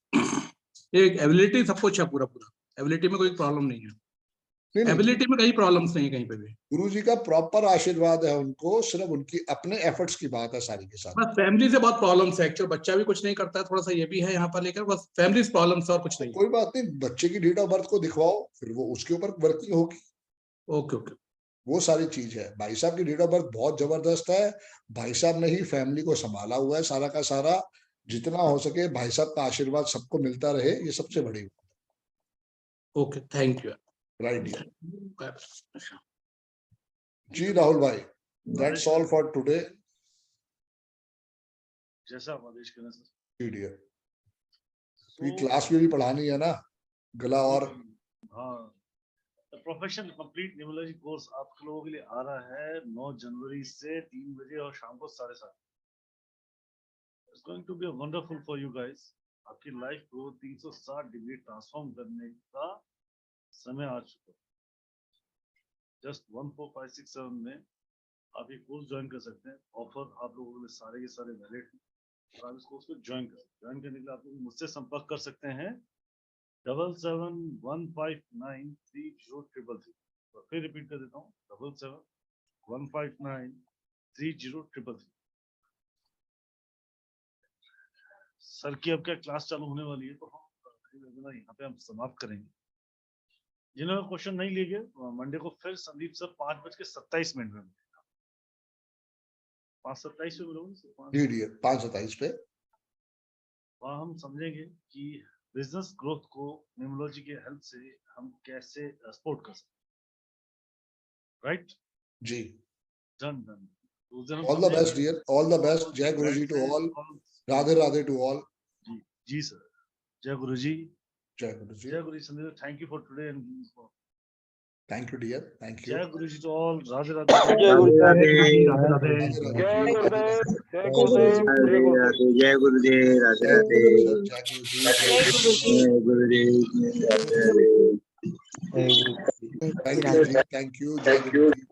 एक एबिलिटी सब कुछ है, पूरा पूरा एबिलिटी में कोई प्रॉब्लम नहीं है। एबिलिटी में कहीं प्रॉब्लम्स नहीं है कहीं पे भी। गुरु जी का प्रॉपर आशीर्वाद है उनको, सिर्फ उनकी अपने एफर्ट्स की बात है सारी के सारी। बस फैमिली से बहुत प्रॉब्लम्स है। एक्चुअल बच्चा भी कुछ नहीं करता है, थोड़ा सा ये भी है यहाँ पर लेकर, बस फैमिली प्रॉब्लम्स और कुछ नहीं। कोई बात नहीं, बच्चे की डेट ऑफ बर्थ को दिखवाओ, फिर वो उसके ऊपर वर्किंग होगी। Okay okay. वो सारी चीज है। भाई साहब की डेट ऑफ बर्थ बहुत जबरदस्त है। भाई साहब ने ही फैमिली को संभाला हुआ है सारा का सारा। जितना हो सके भाई साहब का आशीर्वाद सबको मिलता रहे, ये सबसे बड़ी बात। Okay thank you. राइट जी राहुल भाई, दैट्स ऑल फॉर टुडे। जैसा आप आदेश करें सर। क्लास में भी पढ़ानी है ना गला और हाँ, प्रोफेशनल कंप्लीट न्यूमरोलॉजी कोर्स आप लोगों के लिए आ रहा है 9 जनवरी से 3 बजे और शाम को 7:30। It's going to be wonderful for you guys. आपकी लाइफ को 360 डिग्री ट्रांसफॉर्म करने का समय आ चुका है। जस्ट 14567 में आप ये कोर्स ज्वाइन कर सकते हैं। ऑफर आप लोगों के लिए सारे के सारे वैलिड हैं और आप इस कोर्स को ज्वाइन कर सकते हैं। ज्वाइन करने के लिए आप लोग मुझसे संपर्क कर सकते हैं 7715930333। तो फिर रिपीट कर देता हूँ 7715930333। सर की अब क्या क्लास चालू होने वाली है, तो हम यहाँ पे हम समाप्त करेंगे। जिन्होंने क्वेश्चन नहीं लिए गए मंडे को फिर संदीप सर 5:27 में 5:27 पे मिलोगे। जी 5:27 पे वहाँ हम समझेंगे कि बिजनेस ग्रोथ को न्यूमरोलॉजी के हेल्प से हम कैसे सपोर्ट कर सकते हैं। राइट जी। Done done. All the best dear, all the best. जय गुरु ji to all. Radhe Radhe to all. जी जी सर। जय गुरु जी। जय गुरु जी। जय गुरु ji. Sandeep thank you for today and thank you dear, thank you. जय गुरु जी टू ऑल। राधे राधे। जय गुरुदेव। जय गुरुदेव। जय गुरुदेव। जय गुरुदेव। राधे राधे। जय गुरु जी। जय गुरुदेव। राधे राधे। थैंक यू जी, थैंक यू, जय गुरु जी।